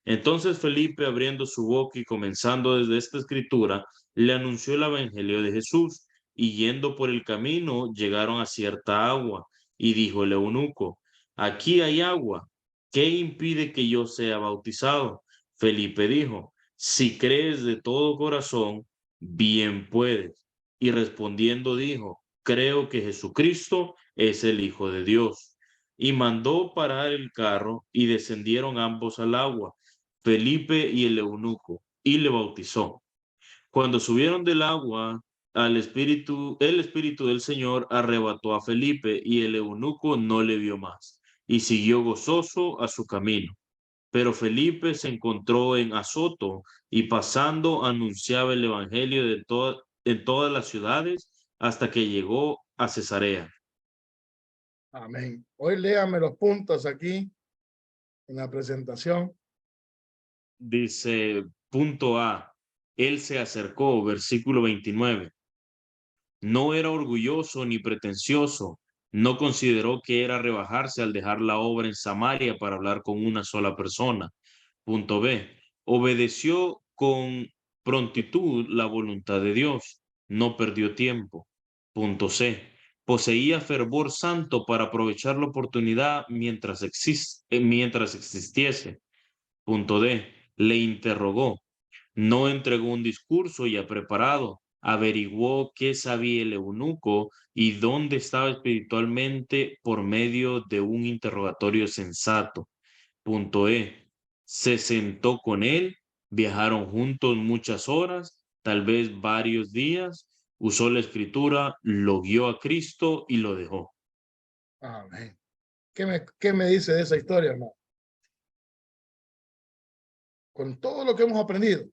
Entonces Felipe, abriendo su boca y comenzando desde esta escritura, le anunció el evangelio de Jesús, y yendo por el camino llegaron a cierta agua, y dijo el eunuco: aquí hay agua, ¿qué impide que yo sea bautizado? Felipe dijo: si crees de todo corazón, bien puedes. Y respondiendo dijo: creo que Jesucristo es el Hijo de Dios. Y mandó parar el carro y descendieron ambos al agua, Felipe y el eunuco, y le bautizó. Cuando subieron del agua, el Espíritu del Señor arrebató a Felipe, y el eunuco no le vio más, y siguió gozoso a su camino. Pero Felipe se encontró en Azoto, y pasando anunciaba el evangelio en todas las ciudades hasta que llegó a Cesarea. Amén. Hoy léame los puntos aquí en la presentación. Dice, punto A, él se acercó, versículo 29. No era orgulloso ni pretencioso, no consideró que era rebajarse al dejar la obra en Samaria para hablar con una sola persona. Punto B, obedeció con prontitud la voluntad de Dios, no perdió tiempo. Punto C, poseía fervor santo para aprovechar la oportunidad mientras existiese. Punto D, le interrogó, no entregó un discurso ya preparado, averiguó qué sabía el eunuco y dónde estaba espiritualmente por medio de un interrogatorio sensato. Punto E, se sentó con él, viajaron juntos muchas horas, tal vez varios días, usó la escritura, lo guió a Cristo y lo dejó. Amén. ¿Qué me dice de esa historia, hermano? Con todo lo que hemos aprendido,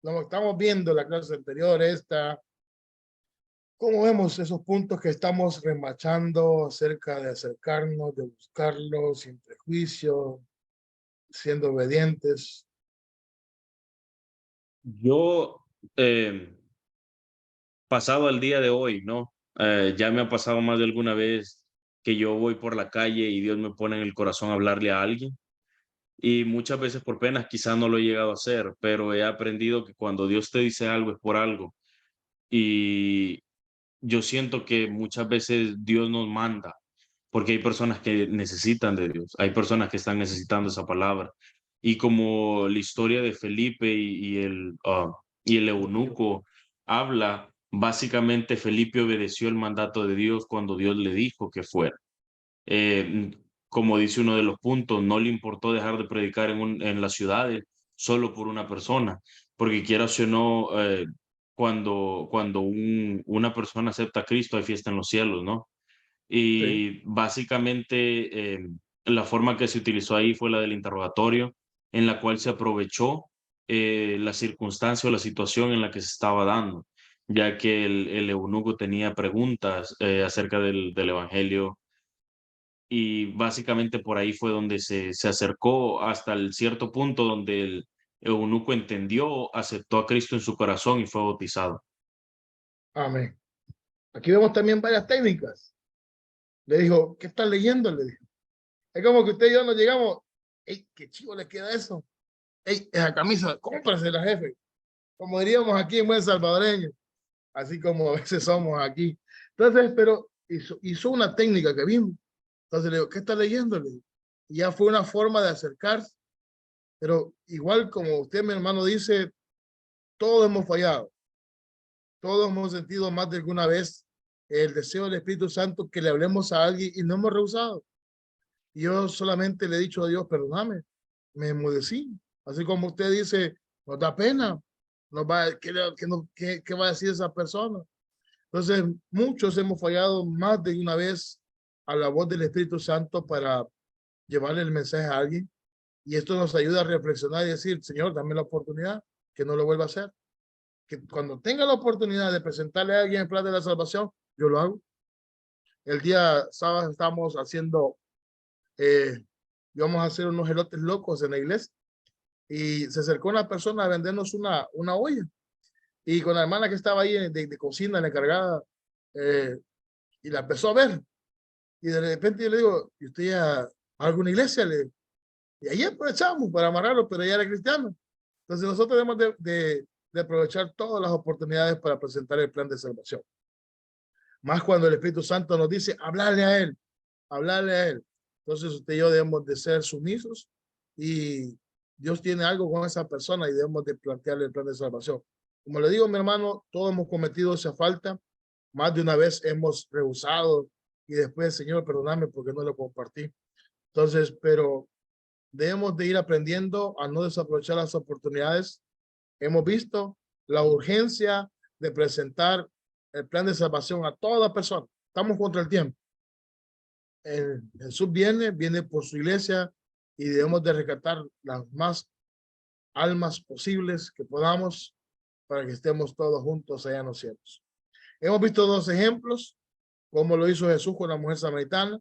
lo que estamos viendo en la clase anterior, ¿cómo vemos esos puntos que estamos remachando acerca de acercarnos, de buscarlos sin prejuicio, siendo obedientes? Yo, pasado al día de hoy, ¿no? Ya me ha pasado más de alguna vez que yo voy por la calle y Dios me pone en el corazón a hablarle a alguien. Y muchas veces por penas quizás no lo he llegado a hacer, pero he aprendido que cuando Dios te dice algo es por algo. Y yo siento que muchas veces Dios nos manda, porque hay personas que necesitan de Dios, hay personas que están necesitando esa palabra. Y como la historia de Felipe y el eunuco habla, básicamente Felipe obedeció el mandato de Dios cuando Dios le dijo que fuera. Eh, Como dice uno de los puntos, no le importó dejar de predicar en las ciudades solo por una persona, porque quieras o no, cuando una persona acepta a Cristo, hay fiesta en los cielos, ¿no? Sí. Y básicamente la forma que se utilizó ahí fue la del interrogatorio, en la cual se aprovechó la circunstancia o la situación en la que se estaba dando, ya que el eunuco tenía preguntas acerca del evangelio, y básicamente por ahí fue donde se acercó hasta el cierto punto donde el eunuco entendió, aceptó a Cristo en su corazón y fue bautizado. Amén. Aquí vemos también varias técnicas. Le dijo, ¿qué estás leyendo? Le dijo. Es como que usted y yo nos llegamos, ¡ey, qué chivo le queda eso! ¡Ey, esa camisa, cómprasela, jefe! como diríamos aquí en buen salvadoreño, así como a veces somos aquí. Entonces, pero hizo una técnica que vimos. Entonces le digo, ¿qué está leyéndole? Y ya fue una forma de acercarse. Pero igual como usted, mi hermano, dice, todos hemos fallado. Todos hemos sentido más de alguna vez el deseo del Espíritu Santo que le hablemos a alguien y no hemos rehusado. Y yo solamente le he dicho a Dios, perdóname, me enmudecí. Así como usted dice, nos da pena, nos va, ¿qué va a decir esa persona? Entonces, muchos hemos fallado más de una vez a la voz del Espíritu Santo para llevarle el mensaje a alguien. Y esto nos ayuda a reflexionar y decir, Señor, dame la oportunidad, que no lo vuelva a hacer. Que cuando tenga la oportunidad de presentarle a alguien el plan de la salvación, yo lo hago. El día sábado estamos haciendo, íbamos a hacer unos elotes locos en la iglesia y se acercó una persona a vendernos una olla. Y con la hermana que estaba ahí de cocina, la encargada, y la empezó a ver. Y de repente yo le digo, ¿y usted ya a alguna iglesia? Y ahí aprovechamos para amarrarlo, pero ella era cristiana. Entonces nosotros debemos de aprovechar todas las oportunidades para presentar el plan de salvación. Más cuando el Espíritu Santo nos dice, hablarle a Él, hablarle a Él. Entonces usted y yo debemos de ser sumisos y Dios tiene algo con esa persona y debemos de plantearle el plan de salvación. Como le digo, mi hermano, todos hemos cometido esa falta. Más de una vez hemos rehusado y después, Señor, perdóname porque no lo compartí. Entonces, pero debemos de ir aprendiendo a no desaprovechar las oportunidades. Hemos visto la urgencia de presentar el plan de salvación a toda persona. Estamos contra el tiempo. Jesús viene por su iglesia y debemos de rescatar las más almas posibles que podamos para que estemos todos juntos allá en los cielos. Hemos visto dos ejemplos, cómo lo hizo Jesús con la mujer samaritana,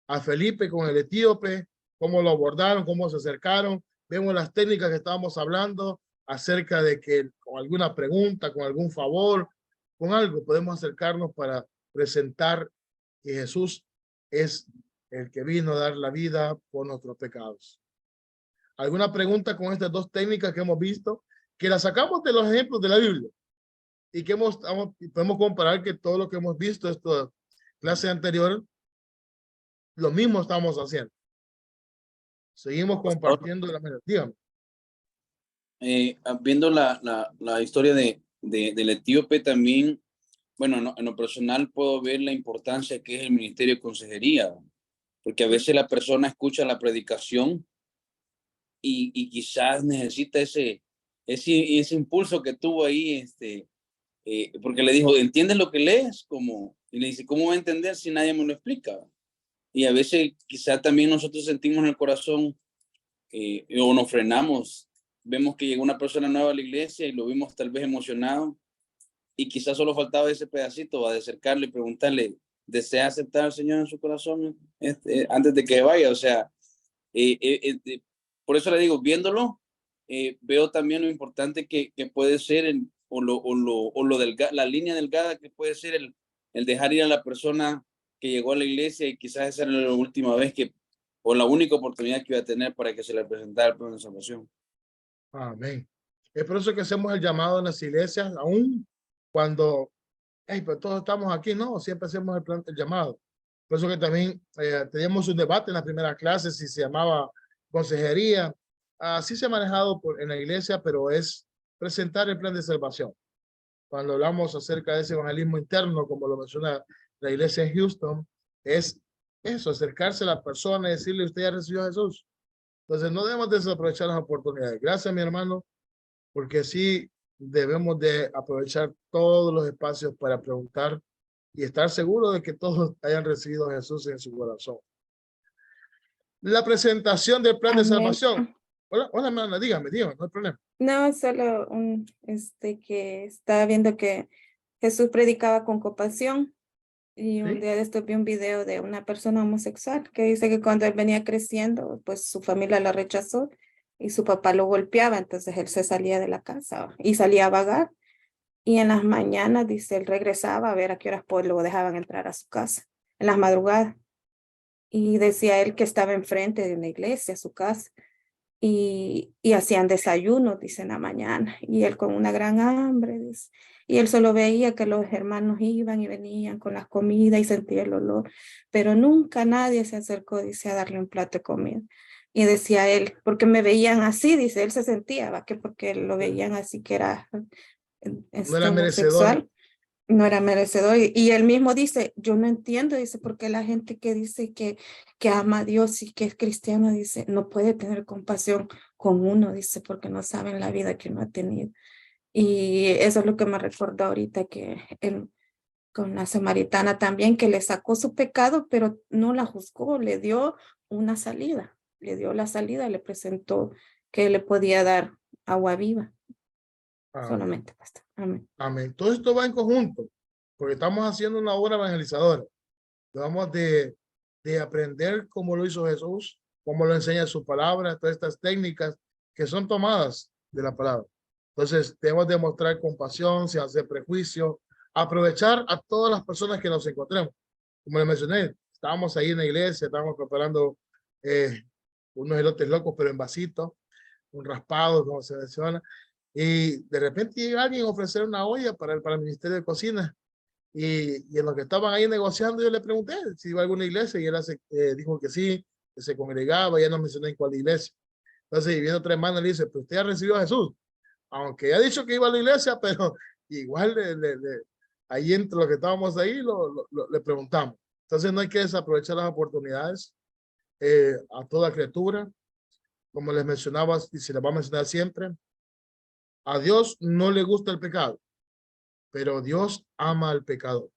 a Felipe con el etíope, cómo lo abordaron, cómo se acercaron. Vemos las técnicas que estábamos hablando acerca de que con alguna pregunta, con algún favor, con algo, podemos acercarnos para presentar que Jesús es el que vino a dar la vida por nuestros pecados. ¿Alguna pregunta con estas dos técnicas que hemos visto? Que las sacamos de los ejemplos de la Biblia y que podemos comparar que todo lo que hemos visto esta clase anterior, lo mismo estamos haciendo. Seguimos compartiendo la manera. Dígame. Viendo la historia del etíope también, bueno, en lo personal puedo ver la importancia que es el ministerio de consejería, porque a veces la persona escucha la predicación y quizás necesita ese impulso que tuvo ahí, porque le dijo, ¿entiendes lo que lees? Y le dice, ¿cómo va a entender si nadie me lo explica? Y a veces quizás también nosotros sentimos en el corazón o nos frenamos, vemos que llegó una persona nueva a la iglesia y lo vimos tal vez emocionado y quizás solo faltaba ese pedacito de acercarle y preguntarle, ¿desea aceptar al Señor en su corazón antes de que vaya? O sea, por eso le digo, viéndolo, veo también lo importante que puede ser la línea delgada que puede ser el dejar ir a la persona que llegó a la iglesia y quizás esa era la última vez o la única oportunidad que iba a tener para que se le presentara el plan de salvación. Amén. Es por eso que hacemos el llamado en las iglesias, aún cuando, pero todos estamos aquí, no, siempre hacemos el llamado. Por eso que también teníamos un debate en la primera clase si se llamaba consejería. Así se ha manejado en la iglesia, pero es presentar el plan de salvación. Cuando hablamos acerca de ese evangelismo interno, como lo menciona la iglesia en Houston, es eso, acercarse a la persona y decirle, usted ya recibió a Jesús. Entonces no debemos desaprovechar las oportunidades. Gracias, mi hermano, porque sí debemos de aprovechar todos los espacios para preguntar y estar seguros de que todos hayan recibido a Jesús en su corazón. La presentación del plan de salvación. Hola, hermana, dígame, no hay problema. No, solo que estaba viendo que Jesús predicaba con compasión y un día de esto vi un video de una persona homosexual que dice que cuando él venía creciendo, pues su familia la rechazó y su papá lo golpeaba, entonces él se salía de la casa y salía a vagar y en las mañanas, dice, él regresaba a ver a qué horas pues lo dejaban entrar a su casa, en las madrugadas. Y decía él que estaba enfrente de una iglesia, su casa. y hacían desayuno, dice, en la mañana, y él con una gran hambre, dice, y él solo veía que los hermanos iban y venían con las comidas y sentía el olor, pero nunca nadie se acercó, dice, a darle un plato de comida. Y decía él, porque me veían así, dice, él se sentía, ¿va? Que porque lo veían así que era No era merecedor. homosexual, no era merecedor. Y él mismo dice, yo no entiendo, dice, porque la gente que dice que ama a Dios y que es cristiano, dice, no puede tener compasión con uno, dice, porque no saben la vida que uno ha tenido. Y eso es lo que me recordó ahorita que él, con la samaritana también, que le sacó su pecado, pero no la juzgó, le dio una salida, le dio la salida, le presentó que le podía dar agua viva. Amén. Solamente, pastor. Amén. Amén. Todo esto va en conjunto, porque estamos haciendo una obra evangelizadora. Debemos de aprender cómo lo hizo Jesús, cómo lo enseña su palabra, todas estas técnicas que son tomadas de la palabra. Entonces, debemos de mostrar compasión, sin hacer prejuicio, aprovechar a todas las personas que nos encontremos. Como les mencioné, estábamos ahí en la iglesia, estábamos preparando unos elotes locos, pero en vasito, un raspado, como se menciona. Y de repente llega alguien a ofrecer una olla para el Ministerio de Cocina. Y en los que estaban ahí negociando, yo le pregunté si iba a alguna iglesia y él dijo que sí, que se congregaba, ya no mencioné en cuál iglesia. Entonces, y viendo otra hermana, le dice, pero usted ya recibió a Jesús. Aunque ya ha dicho que iba a la iglesia, pero igual ahí entre los que estábamos ahí le preguntamos. Entonces no hay que desaprovechar las oportunidades a toda criatura. Como les mencionaba y se les va a mencionar siempre, a Dios no le gusta el pecado, pero Dios ama al pecador.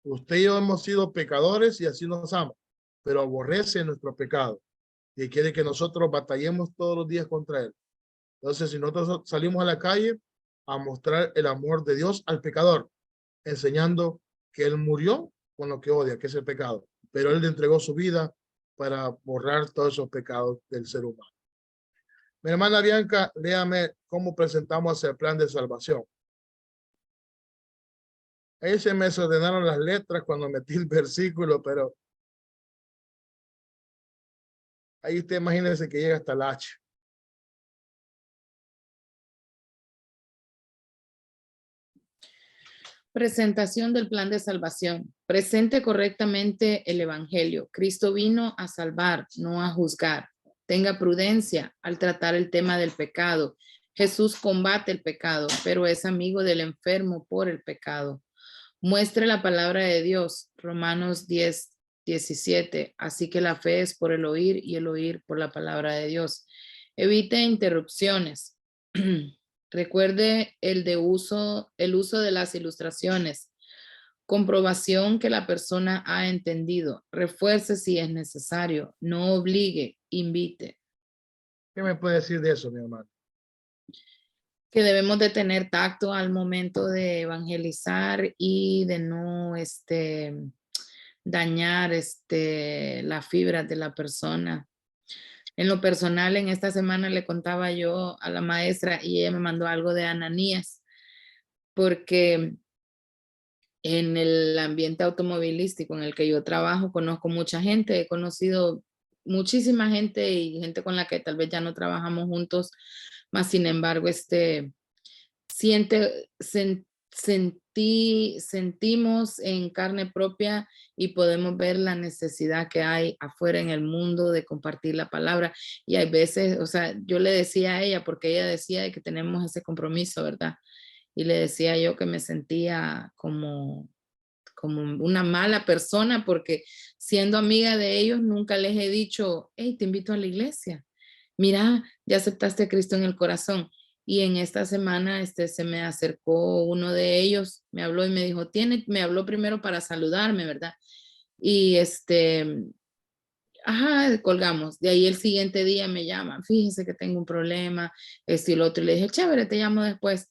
Usted y yo hemos sido pecadores y así nos ama, pero aborrece nuestro pecado y quiere que nosotros batallemos todos los días contra él. Entonces, si nosotros salimos a la calle a mostrar el amor de Dios al pecador, enseñando que él murió con lo que odia, que es el pecado, pero él le entregó su vida para borrar todos esos pecados del ser humano. Mi hermana Bianca, léame cómo presentamos el plan de salvación. Ahí se me desordenaron las letras cuando metí el versículo, pero ahí usted imagínese que llega hasta el H. Presentación del plan de salvación. Presente correctamente el evangelio. Cristo vino a salvar, no a juzgar. Tenga prudencia al tratar el tema del pecado. Jesús combate el pecado, pero es amigo del enfermo por el pecado. Muestre la palabra de Dios. Romanos 10:17. Así que la fe es por el oír y el oír por la palabra de Dios. Evite interrupciones. Recuerde el uso de las ilustraciones. Comprobación que la persona ha entendido. Refuerce si es necesario. No obligue, invite. ¿Qué me puede decir de eso, mi hermano? Que debemos de tener tacto al momento de evangelizar y de no dañar las fibras de la persona. En lo personal, en esta semana le contaba yo a la maestra y ella me mandó algo de Ananías, porque en el ambiente automovilístico en el que yo trabajo, conozco mucha gente, he conocido muchísima gente y gente con la que tal vez ya no trabajamos juntos, mas sin embargo, sentimos en carne propia y podemos ver la necesidad que hay afuera en el mundo de compartir la palabra. Y hay veces, o sea, yo le decía a ella, porque ella decía que tenemos ese compromiso, ¿verdad? Y le decía yo que me sentía como una mala persona, porque siendo amiga de ellos nunca les he dicho, hey, te invito a la iglesia. Mira, ya aceptaste a Cristo en el corazón. Y en esta semana se me acercó uno de ellos, me habló y me dijo, me habló primero para saludarme, ¿verdad? Y colgamos. De ahí el siguiente día me llaman, fíjense que tengo un problema, y lo otro. Y le dije, chévere, te llamo después.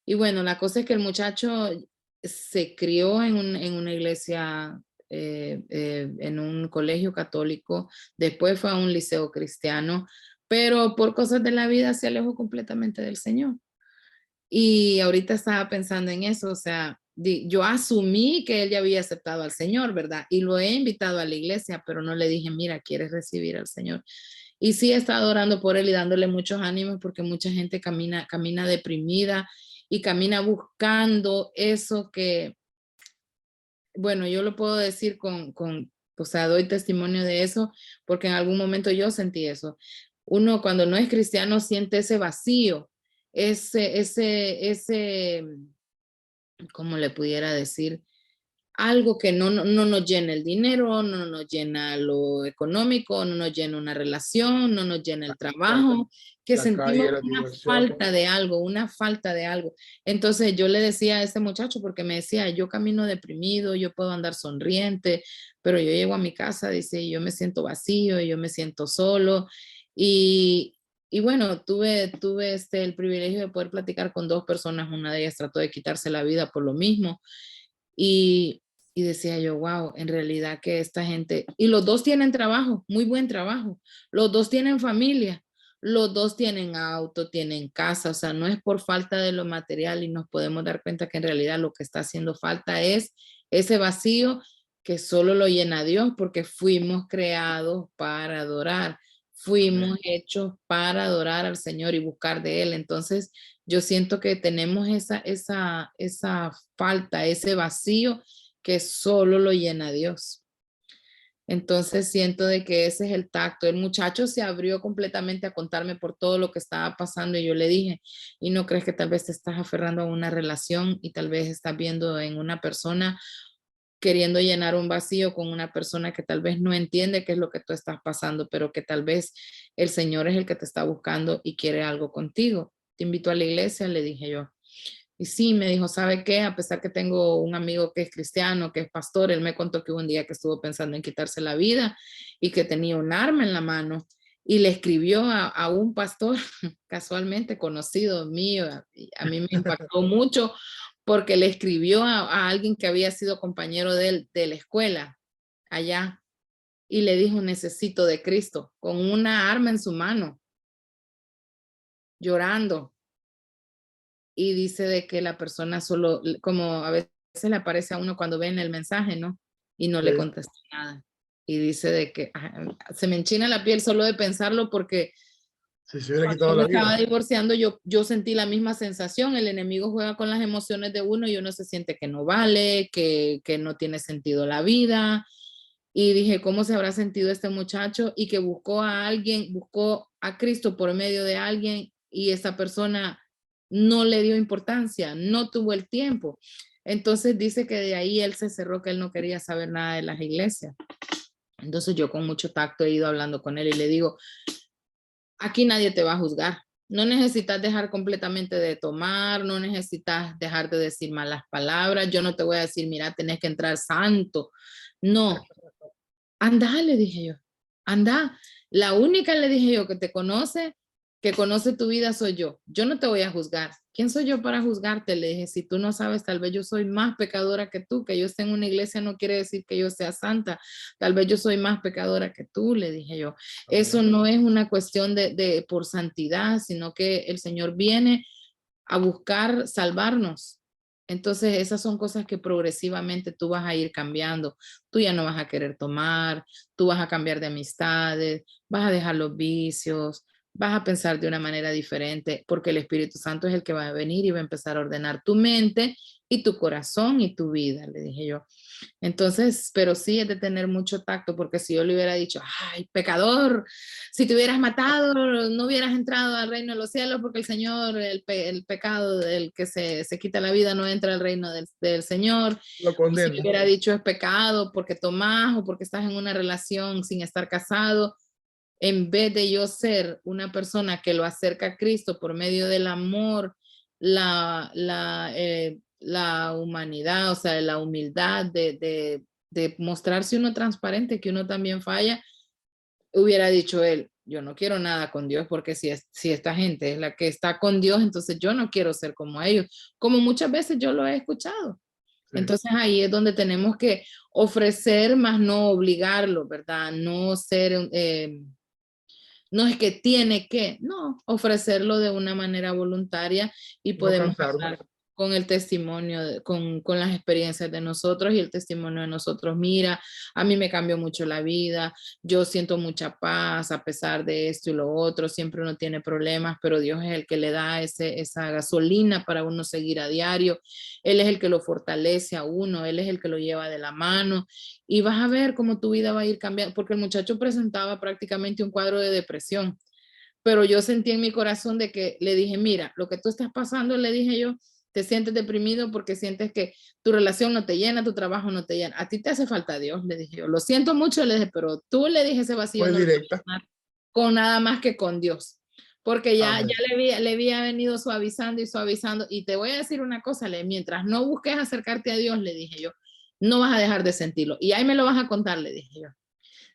Y bueno, la cosa es que el muchacho se crió en una iglesia, en un colegio católico, después fue a un liceo cristiano, pero por cosas de la vida se alejó completamente del Señor. Y ahorita estaba pensando en eso, o sea, yo asumí que él ya había aceptado al Señor, ¿verdad? Y lo he invitado a la iglesia, pero no le dije, mira, ¿quieres recibir al Señor? Y sí he estado orando por él y dándole muchos ánimos porque mucha gente camina deprimida y camina buscando eso que, bueno, yo lo puedo decir o sea, doy testimonio de eso porque en algún momento yo sentí eso. Uno cuando no es cristiano siente ese vacío, ese, ¿cómo le pudiera decir? Algo que no nos llena el dinero, no nos llena lo económico, no nos llena una relación, no nos llena el trabajo, que la calle, sentimos la una diversión. falta de algo, una falta de algo. Entonces yo le decía a ese muchacho, porque me decía, yo camino deprimido, yo puedo andar sonriente, pero yo llego a mi casa, dice, y yo me siento vacío, y yo me siento solo. Y bueno, tuve el privilegio de poder platicar con 2 personas, una de ellas trató de quitarse la vida por lo mismo. Y decía yo, wow, en realidad que esta gente, y los 2 tienen trabajo, muy buen trabajo, los 2 tienen familia, los 2 tienen auto, tienen casa, o sea, no es por falta de lo material y nos podemos dar cuenta que en realidad lo que está haciendo falta es ese vacío que solo lo llena Dios porque fuimos creados para adorar, fuimos hechos para adorar al Señor y buscar de Él. Entonces, yo siento que tenemos esa falta, ese vacío que solo lo llena Dios. Entonces siento de que ese es el tacto. El muchacho se abrió completamente a contarme por todo lo que estaba pasando y yo le dije, ¿y no crees que tal vez te estás aferrando a una relación y tal vez estás viendo en una persona queriendo llenar un vacío con una persona que tal vez no entiende qué es lo que tú estás pasando, pero que tal vez el Señor es el que te está buscando y quiere algo contigo? Te invito a la iglesia, le dije yo. Y sí, me dijo, ¿sabe qué? A pesar que tengo un amigo que es cristiano, que es pastor, él me contó que hubo un día que estuvo pensando en quitarse la vida y que tenía un arma en la mano y le escribió a un pastor casualmente conocido mío. A mí me impactó mucho porque le escribió a alguien que había sido compañero de él de la escuela allá y le dijo, necesito de Cristo, con una arma en su mano, llorando. Y dice de que la persona solo, como a veces le aparece a uno cuando ven el mensaje, ¿no? Y no le Sí. contesta nada. Y dice de que se me enchina la piel solo de pensarlo porque Si se hubiera cuando quitado yo me la vida. estaba divorciando, yo sentí la misma sensación. El enemigo juega con las emociones de uno y uno se siente que no vale, que no tiene sentido la vida. Y dije, ¿cómo se habrá sentido este muchacho? Y que buscó a alguien, buscó a Cristo por medio de alguien y esa persona no le dio importancia, no tuvo el tiempo. Entonces dice que de ahí él se cerró, que él no quería saber nada de las iglesias. Entonces yo con mucho tacto he ido hablando con él y le digo, aquí nadie te va a juzgar. No necesitas dejar completamente de tomar, no necesitas dejar de decir malas palabras. Yo no te voy a decir, mira, tenés que entrar santo. No, anda, le dije yo, anda. La única, le dije yo, que conoce tu vida soy yo. Yo no te voy a juzgar. ¿Quién soy yo para juzgarte? Le dije, si tú no sabes, tal vez yo soy más pecadora que tú. Que yo esté en una iglesia no quiere decir que yo sea santa. Tal vez yo soy más pecadora que tú, le dije yo. Eso no es una cuestión de por santidad, sino que el Señor viene a buscar salvarnos. Entonces, esas son cosas que progresivamente tú vas a ir cambiando. Tú ya no vas a querer tomar, tú vas a cambiar de amistades, vas a dejar los vicios, vas a pensar de una manera diferente, porque el Espíritu Santo es el que va a venir y va a empezar a ordenar tu mente y tu corazón y tu vida, le dije yo. Entonces, pero sí es de tener mucho tacto, porque si yo le hubiera dicho, ay, pecador, si te hubieras matado, no hubieras entrado al reino de los cielos, porque el Señor, el pecado del que se quita la vida no entra al reino del Señor. Lo Y si condena. le hubiera dicho es pecado porque tomás o porque estás en una relación sin estar casado, en vez de yo ser una persona que lo acerca a Cristo por medio del amor, la humanidad, o sea, la humildad de mostrarse uno transparente, que uno también falla, hubiera dicho él, yo no quiero nada con Dios porque si esta gente es la que está con Dios, entonces yo no quiero ser como ellos, como muchas veces yo lo he escuchado. Sí. Entonces ahí es donde tenemos que ofrecer, más no obligarlo, ¿verdad? No ser... no es que tiene que, no, ofrecerlo de una manera voluntaria y No podemos cansarnos. hablar con el testimonio, con las experiencias de nosotros y el testimonio de nosotros. Mira, a mí me cambió mucho la vida, yo siento mucha paz a pesar de esto y lo otro, siempre uno tiene problemas, pero Dios es el que le da esa gasolina para uno seguir a diario, Él es el que lo fortalece a uno, Él es el que lo lleva de la mano y vas a ver cómo tu vida va a ir cambiando, porque el muchacho presentaba prácticamente un cuadro de depresión, pero yo sentí en mi corazón de que le dije, mira, lo que tú estás pasando, le dije yo, te sientes deprimido porque sientes que tu relación no te llena, tu trabajo no te llena. A ti te hace falta Dios, le dije yo. Lo siento mucho, le dije, pero tú, le dije, ese vacío Fue no lo vas a directa. llenar con nada más que con Dios. Porque ya Amén. le había venido suavizando y suavizando. Y te voy a decir una cosa, mientras no busques acercarte a Dios, le dije yo, no vas a dejar de sentirlo. Y ahí me lo vas a contar, le dije yo.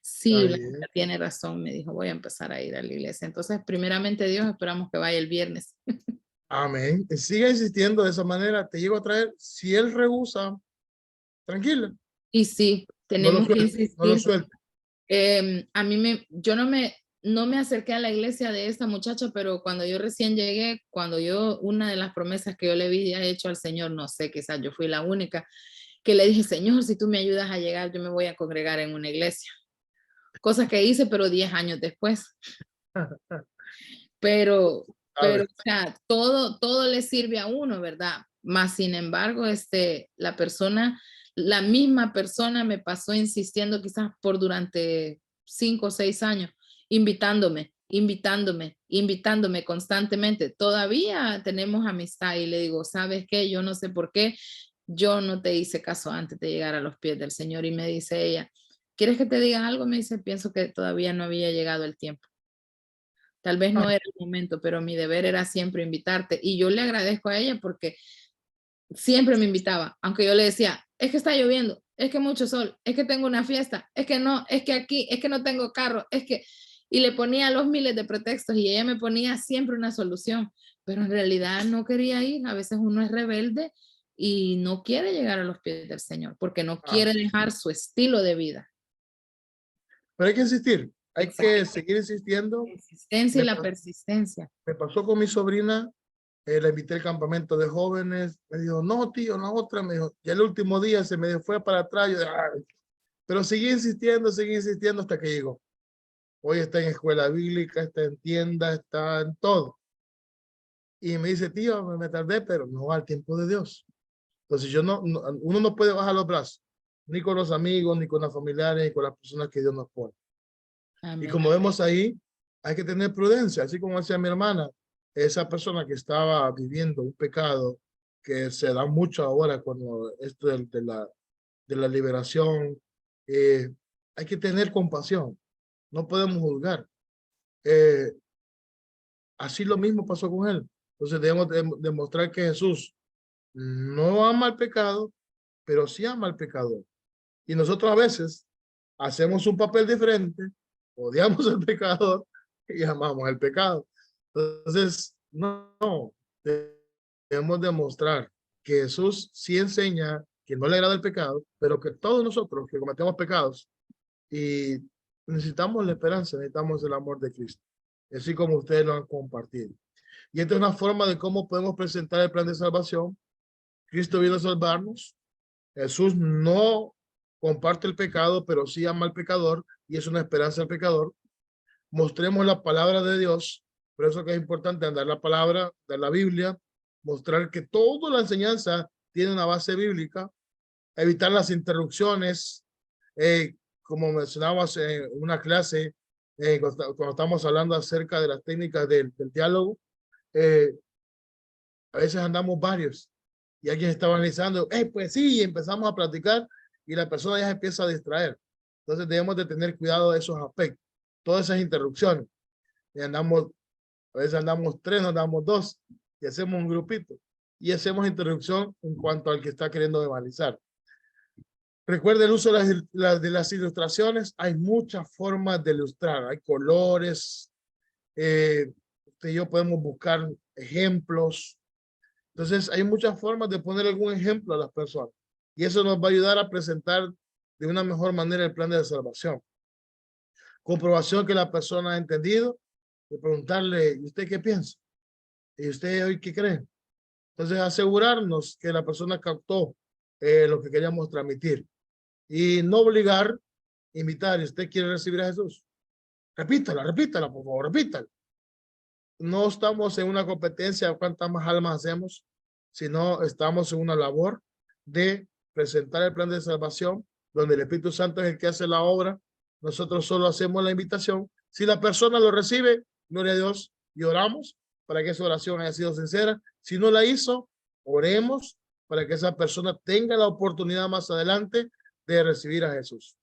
Sí, Está bien. Blanca tiene razón, me dijo, voy a empezar a ir a la iglesia. Entonces, primeramente Dios, esperamos que vaya el viernes. Amén. Y siga insistiendo de esa manera. Te llego a traer. Si él rehúsa, tranquila. Y sí, No lo tenemos que suelte. No lo insistir. suelte. A mí yo no me acerqué a la iglesia de esta muchacha, pero cuando yo recién llegué, una de las promesas que yo le había hecho al Señor, no sé, quizás yo fui la única, que le dije, Señor, si tú me ayudas a llegar, yo me voy a congregar en una iglesia. Cosa que hice, pero 10 años después. Pero, o sea, todo le sirve a uno, ¿verdad? Más sin embargo, la misma persona me pasó insistiendo quizás por durante 5 o 6 años, invitándome constantemente. Todavía tenemos amistad y le digo, ¿sabes qué? Yo no sé por qué, yo no te hice caso antes de llegar a los pies del Señor. Y me dice ella, ¿quieres que te diga algo? Me dice, pienso que todavía no había llegado el tiempo. Tal vez no era el momento, pero mi deber era siempre invitarte. Y yo le agradezco a ella porque siempre me invitaba, aunque yo le decía, es que está lloviendo, es que mucho sol, es que tengo una fiesta, es que no, es que aquí, es que no tengo carro, es que... Y le ponía los miles de pretextos y ella me ponía siempre una solución, pero en realidad no quería ir. A veces uno es rebelde y no quiere llegar a los pies del Señor porque no quiere dejar su estilo de vida. Pero hay que insistir. Hay Exacto. que seguir insistiendo. La insistencia y Me la pasó- persistencia. Me pasó con mi sobrina. La invité al campamento de jóvenes. Me dijo, no, tío, la otra. Me dijo, ya el último día se me fue para atrás. Yo, "Ay". Pero seguí insistiendo hasta que llegó. Hoy está en escuela bíblica, está en tienda, está en todo. Y me dice, tío, me tardé, pero no va al tiempo de Dios. Entonces uno no puede bajar los brazos, ni con los amigos, ni con las familiares, ni con las personas que Dios nos pone. Amén. Y como vemos ahí, hay que tener prudencia, así como decía mi hermana, esa persona que estaba viviendo un pecado que se da mucho ahora cuando esto de la liberación, hay que tener compasión, no podemos juzgar. Así lo mismo pasó con él. Entonces debemos demostrar que Jesús no ama al pecado, pero sí ama al pecador. Y nosotros a veces hacemos un papel diferente, odiamos al pecador y amamos el pecado. Entonces, no, debemos demostrar que Jesús sí enseña que no le agrada el pecado, pero que todos nosotros que cometemos pecados y necesitamos la esperanza, necesitamos el amor de Cristo, así como ustedes lo han compartido. Y esta es una forma de cómo podemos presentar el plan de salvación. Cristo vino a salvarnos. Jesús no comparte el pecado, pero sí ama al pecador y es una esperanza al pecador. Mostremos la palabra de Dios. Por eso que es importante andar la palabra de la Biblia, mostrar que toda la enseñanza tiene una base bíblica, evitar las interrupciones, como mencionábamos en una clase, cuando estamos hablando acerca de las técnicas del diálogo, a veces andamos varios y alguien estaba analizando, pues sí, y empezamos a platicar y la persona ya se empieza a distraer. Entonces debemos de tener cuidado de esos aspectos, todas esas interrupciones. Y andamos, a veces andamos 3, andamos 2 y hacemos un grupito y hacemos interrupción en cuanto al que está queriendo evangelizar. Recuerde el uso de las ilustraciones. Hay muchas formas de ilustrar. Hay colores. Usted y yo podemos buscar ejemplos. Entonces, hay muchas formas de poner algún ejemplo a las personas. Y eso nos va a ayudar a presentar de una mejor manera el plan de salvación. Comprobación que la persona ha entendido. De preguntarle, ¿y usted qué piensa? ¿Y usted hoy qué cree? Entonces, asegurarnos que la persona captó lo que queríamos transmitir y no obligar, invitar. Si usted quiere recibir a Jesús, repítala, por favor, repítala. No estamos en una competencia de cuántas más almas hacemos, sino estamos en una labor de presentar el plan de salvación, donde el Espíritu Santo es el que hace la obra. Nosotros solo hacemos la invitación. Si la persona lo recibe, gloria a Dios, y oramos para que esa oración haya sido sincera. Si no la hizo, oremos para que esa persona tenga la oportunidad más adelante de recibir a Jesús.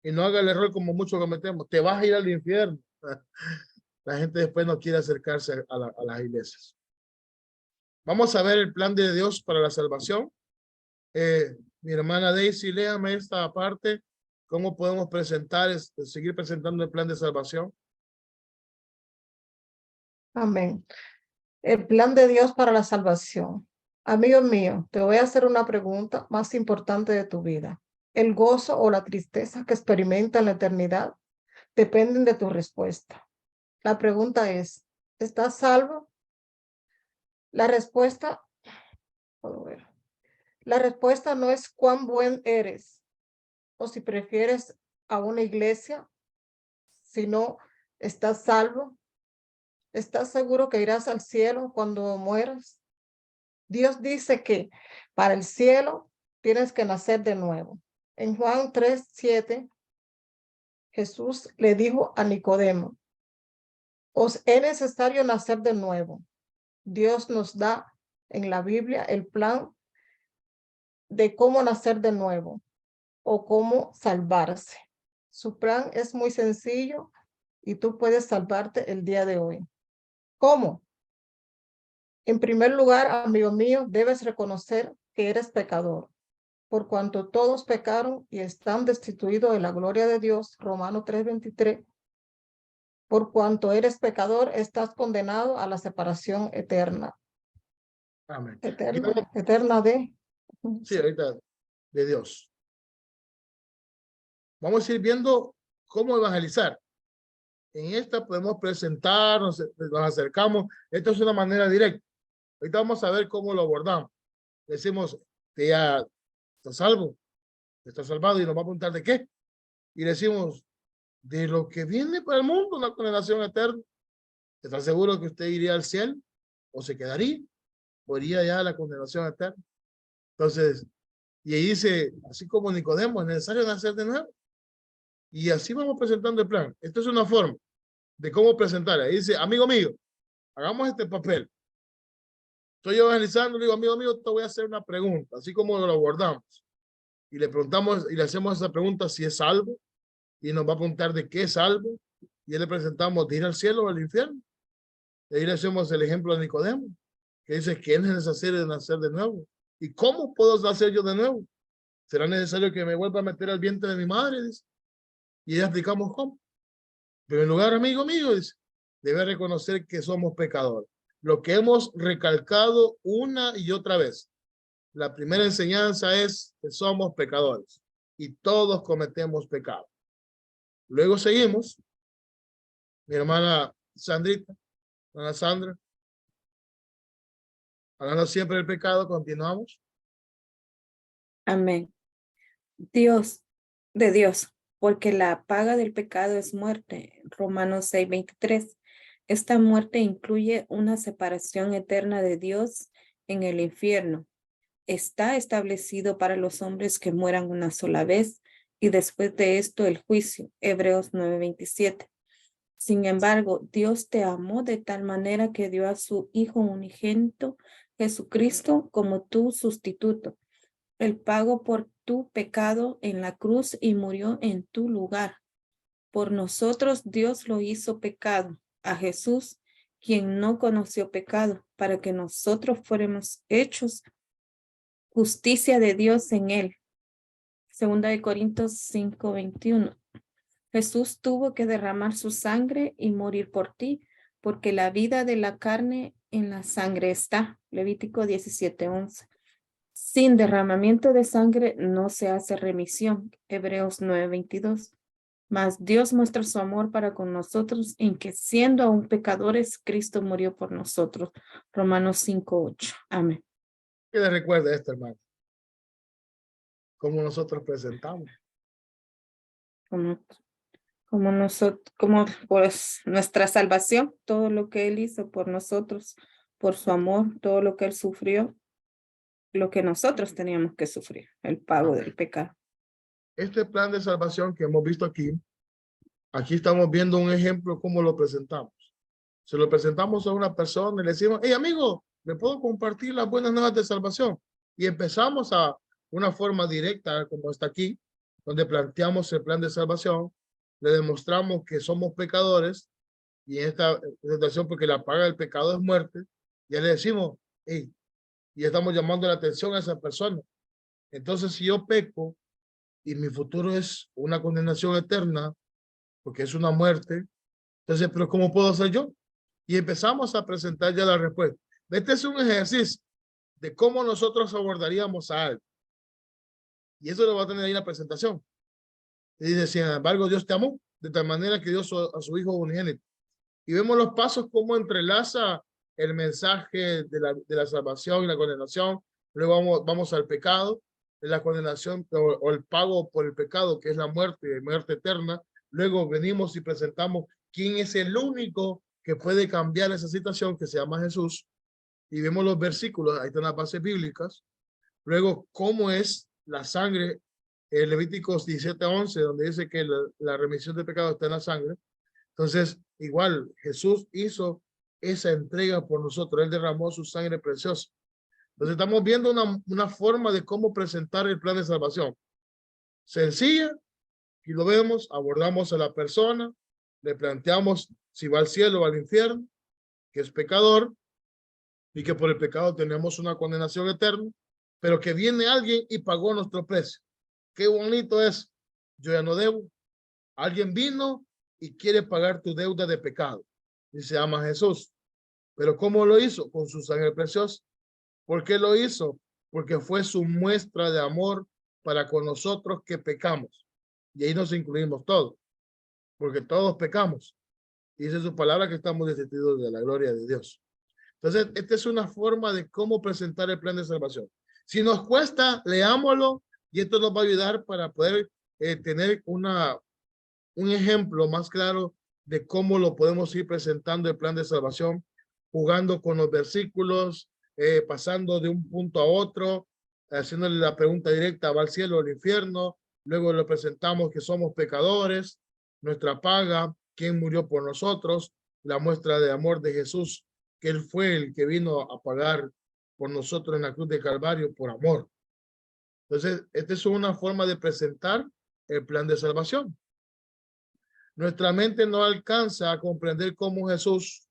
Y no haga el error como muchos cometemos. Te vas a ir al infierno. La gente después no quiere acercarse a las iglesias. Vamos a ver el plan de Dios para la salvación. Mi hermana Daisy, léame esta parte. ¿Cómo podemos seguir presentando el plan de salvación? Amén. El plan de Dios para la salvación. Amigo mío, te voy a hacer una pregunta más importante de tu vida. ¿El gozo o la tristeza que experimenta en la eternidad dependen de tu respuesta? La pregunta es, ¿estás salvo? La respuesta no es cuán buen eres o si prefieres a una iglesia, sino ¿estás salvo? ¿Estás seguro que irás al cielo cuando mueras? Dios dice que para el cielo tienes que nacer de nuevo. En Juan 3:7, Jesús le dijo a Nicodemo, os es necesario nacer de nuevo. Dios nos da en la Biblia el plan de cómo nacer de nuevo o cómo salvarse. Su plan es muy sencillo y tú puedes salvarte el día de hoy. ¿Cómo? En primer lugar, amigo mío, debes reconocer que eres pecador, por cuanto todos pecaron y están destituidos de la gloria de Dios. Romanos 3:23. Por cuanto eres pecador, estás condenado a la separación eterna. Amén. Eterna de... Sí, ahorita, de Dios. Vamos a ir viendo cómo evangelizar. En esta podemos presentarnos, nos acercamos. Esto es una manera directa. Ahorita vamos a ver cómo lo abordamos. Decimos, que ya está salvo, está salvado, y nos va a preguntar de qué. Y decimos, de lo que viene para el mundo, la condenación eterna. ¿Está seguro que usted iría al cielo? ¿O se quedaría? ¿O iría ya a la condenación eterna? Entonces, y ahí dice, así como Nicodemo, es necesario nacer de nuevo. Y así vamos presentando el plan. Esto es una forma de cómo presentar. Ahí dice, amigo mío, hagamos este papel. Estoy evangelizando, le digo, amigo mío, te voy a hacer una pregunta, así como lo abordamos. Y le preguntamos, y le hacemos esa pregunta si es salvo, y nos va a preguntar de qué es salvo, y le presentamos de ir al cielo o al infierno. Y ahí le hacemos el ejemplo de Nicodemo, que dice, ¿qué es necesario de nacer de nuevo? ¿Y cómo puedo nacer yo de nuevo? ¿Será necesario que me vuelva a meter al vientre de mi madre? Dice. Y ya explicamos cómo. En primer lugar, amigo mío, dice, debe reconocer que somos pecadores. Lo que hemos recalcado una y otra vez. La primera enseñanza es que somos pecadores y todos cometemos pecado. Luego seguimos. Mi hermana Sandrita, hermana Sandra, hablando siempre del pecado, continuamos. Amén. Dios, de Dios, porque la paga del pecado es muerte. Romanos 6:23. Esta muerte incluye una separación eterna de Dios en el infierno. Está establecido para los hombres que mueran una sola vez y después de esto el juicio. Hebreos 9:27. Sin embargo, Dios te amó de tal manera que dio a su Hijo unigénito, Jesucristo, como tu sustituto, el pago por tu pecado en la cruz y murió en tu lugar. Por nosotros Dios lo hizo pecado, a Jesús, quien no conoció pecado, para que nosotros fuéramos hechos justicia de Dios en él. 2 Corintios 5:21. Jesús tuvo que derramar su sangre y morir por ti, porque la vida de la carne en la sangre está. Levítico 17:11. Sin derramamiento de sangre no se hace remisión. Hebreos 9:22. Mas Dios muestra su amor para con nosotros en que siendo aún pecadores, Cristo murió por nosotros. Romanos 5:8. Amén. ¿Qué le recuerda esto, hermano? Cómo nosotros presentamos. Como nosotros, como pues nuestra salvación, todo lo que Él hizo por nosotros, por su amor, todo lo que Él sufrió, lo que nosotros teníamos que sufrir, el pago del pecado. Este plan de salvación que hemos visto aquí estamos viendo un ejemplo cómo lo presentamos. Se lo presentamos a una persona y le decimos, hey amigo, ¿me puedo compartir las buenas nuevas de salvación? Y empezamos a una forma directa, como está aquí, donde planteamos el plan de salvación, le demostramos que somos pecadores y en esta presentación, porque la paga del pecado es muerte, ya le decimos, hey, y estamos llamando la atención a esa persona. Entonces, si yo peco y mi futuro es una condenación eterna, porque es una muerte, entonces, pero ¿cómo puedo hacer yo? Y empezamos a presentar ya la respuesta. Este es un ejercicio de cómo nosotros abordaríamos a alguien. Y eso lo va a tener ahí en la presentación. Y dice, sin embargo, Dios te amó de tal manera que dio a su Hijo unigénito. Y vemos los pasos cómo entrelaza el mensaje de la salvación y la condenación. Luego vamos al pecado, de la condenación o el pago por el pecado, que es la muerte eterna. Luego venimos y presentamos quién es el único que puede cambiar esa situación, que se llama Jesús. Y vemos los versículos, ahí están las bases bíblicas. Luego, cómo es la sangre, Levíticos 17:11, donde dice que la remisión de pecado está en la sangre. Entonces, igual, Jesús hizo esa entrega por nosotros. Él derramó su sangre preciosa. Entonces, estamos viendo una forma de cómo presentar el plan de salvación. Sencilla, y lo vemos, abordamos a la persona, le planteamos si va al cielo o al infierno, que es pecador, y que por el pecado tenemos una condenación eterna, pero que viene alguien y pagó nuestro precio. Qué bonito es. Yo ya no debo. Alguien vino y quiere pagar tu deuda de pecado. Y se llama Jesús. Pero ¿cómo lo hizo? Con su sangre preciosa. ¿Por qué lo hizo? Porque fue su muestra de amor para con nosotros que pecamos. Y ahí nos incluimos todos. Porque todos pecamos. Y dice su palabra que estamos destituidos de la gloria de Dios. Entonces, esta es una forma de cómo presentar el plan de salvación. Si nos cuesta, leámoslo y esto nos va a ayudar para poder tener un ejemplo más claro de cómo lo podemos ir presentando el plan de salvación, jugando con los versículos, pasando de un punto a otro, haciéndole la pregunta directa, ¿va al cielo o al infierno? Luego le presentamos que somos pecadores, nuestra paga, quién murió por nosotros, la muestra de amor de Jesús, que él fue el que vino a pagar por nosotros en la cruz de Calvario por amor. Entonces, esta es una forma de presentar el plan de salvación. Nuestra mente no alcanza a comprender cómo Jesús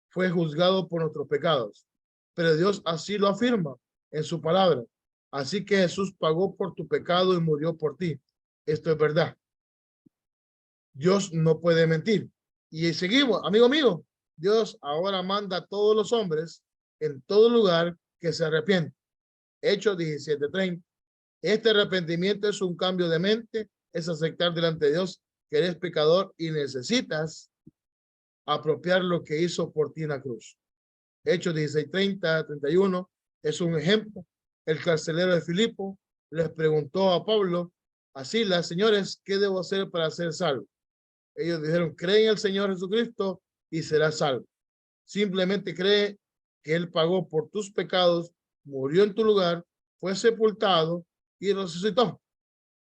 fue juzgado por nuestros pecados, pero Dios así lo afirma en su palabra. Así que Jesús pagó por tu pecado y murió por ti. Esto es verdad. Dios no puede mentir. Y seguimos, amigo mío, Dios ahora manda a todos los hombres en todo lugar que se arrepientan. Hechos 17:30. Este arrepentimiento es un cambio de mente, es aceptar delante de Dios que eres pecador y necesitas apropiar lo que hizo por ti en la cruz. Hechos 16:30-31 es un ejemplo. El carcelero de Filipo les preguntó a Pablo, a Silas, señores, ¿qué debo hacer para ser salvo? Ellos dijeron, cree en el Señor Jesucristo y serás salvo. Simplemente cree que Él pagó por tus pecados, murió en tu lugar, fue sepultado y resucitó.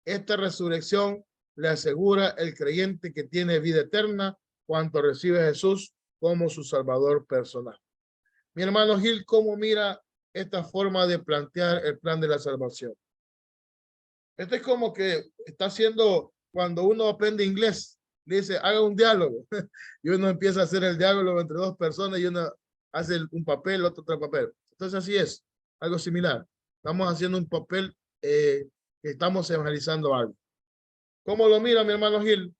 Esta resurrección le asegura el creyente que tiene vida eterna cuando recibe a Jesús como su Salvador personal. Mi hermano Gil, ¿cómo mira esta forma de plantear el plan de la salvación? Esto es como que está haciendo cuando uno aprende inglés, le dice, haga un diálogo, y uno empieza a hacer el diálogo entre dos personas y uno hace un papel, otro papel. Entonces así es, algo similar. Estamos haciendo un papel que estamos evangelizando algo. ¿Cómo lo mira mi hermano Gil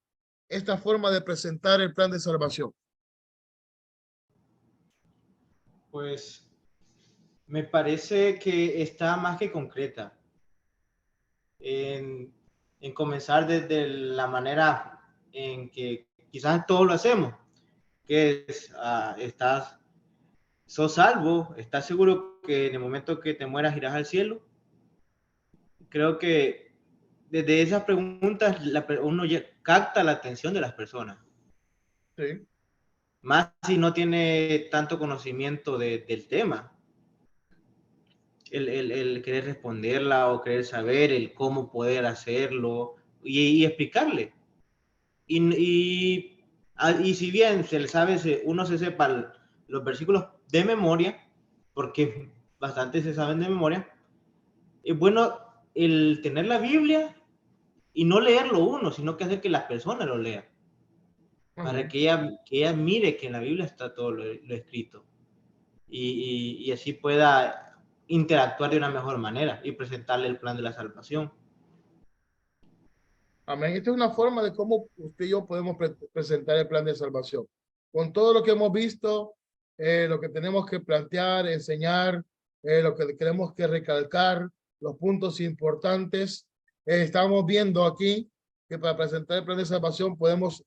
esta forma de presentar el plan de salvación? Pues me parece que está más que concreta. en comenzar desde la manera en que quizás todos lo hacemos, que es, sos salvo, estás seguro que en el momento que te mueras irás al cielo. Creo que desde esas preguntas uno capta la atención de las personas. Sí. Más si no tiene tanto conocimiento del tema. El querer responderla o querer saber el cómo poder hacerlo y explicarle. Y si bien se le sabe, uno se sepa los versículos de memoria, porque bastante se saben de memoria, es bueno el tener la Biblia y no leerlo uno, sino que hacer que las personas lo lean. Para que ella mire que en la Biblia está todo lo escrito. Y así pueda interactuar de una mejor manera y presentarle el plan de la salvación. Amén. Esta es una forma de cómo usted y yo podemos presentar el plan de salvación. Con todo lo que hemos visto, lo que tenemos que plantear, enseñar, lo que tenemos que recalcar, los puntos importantes. Estamos viendo aquí que para presentar el plan de salvación podemos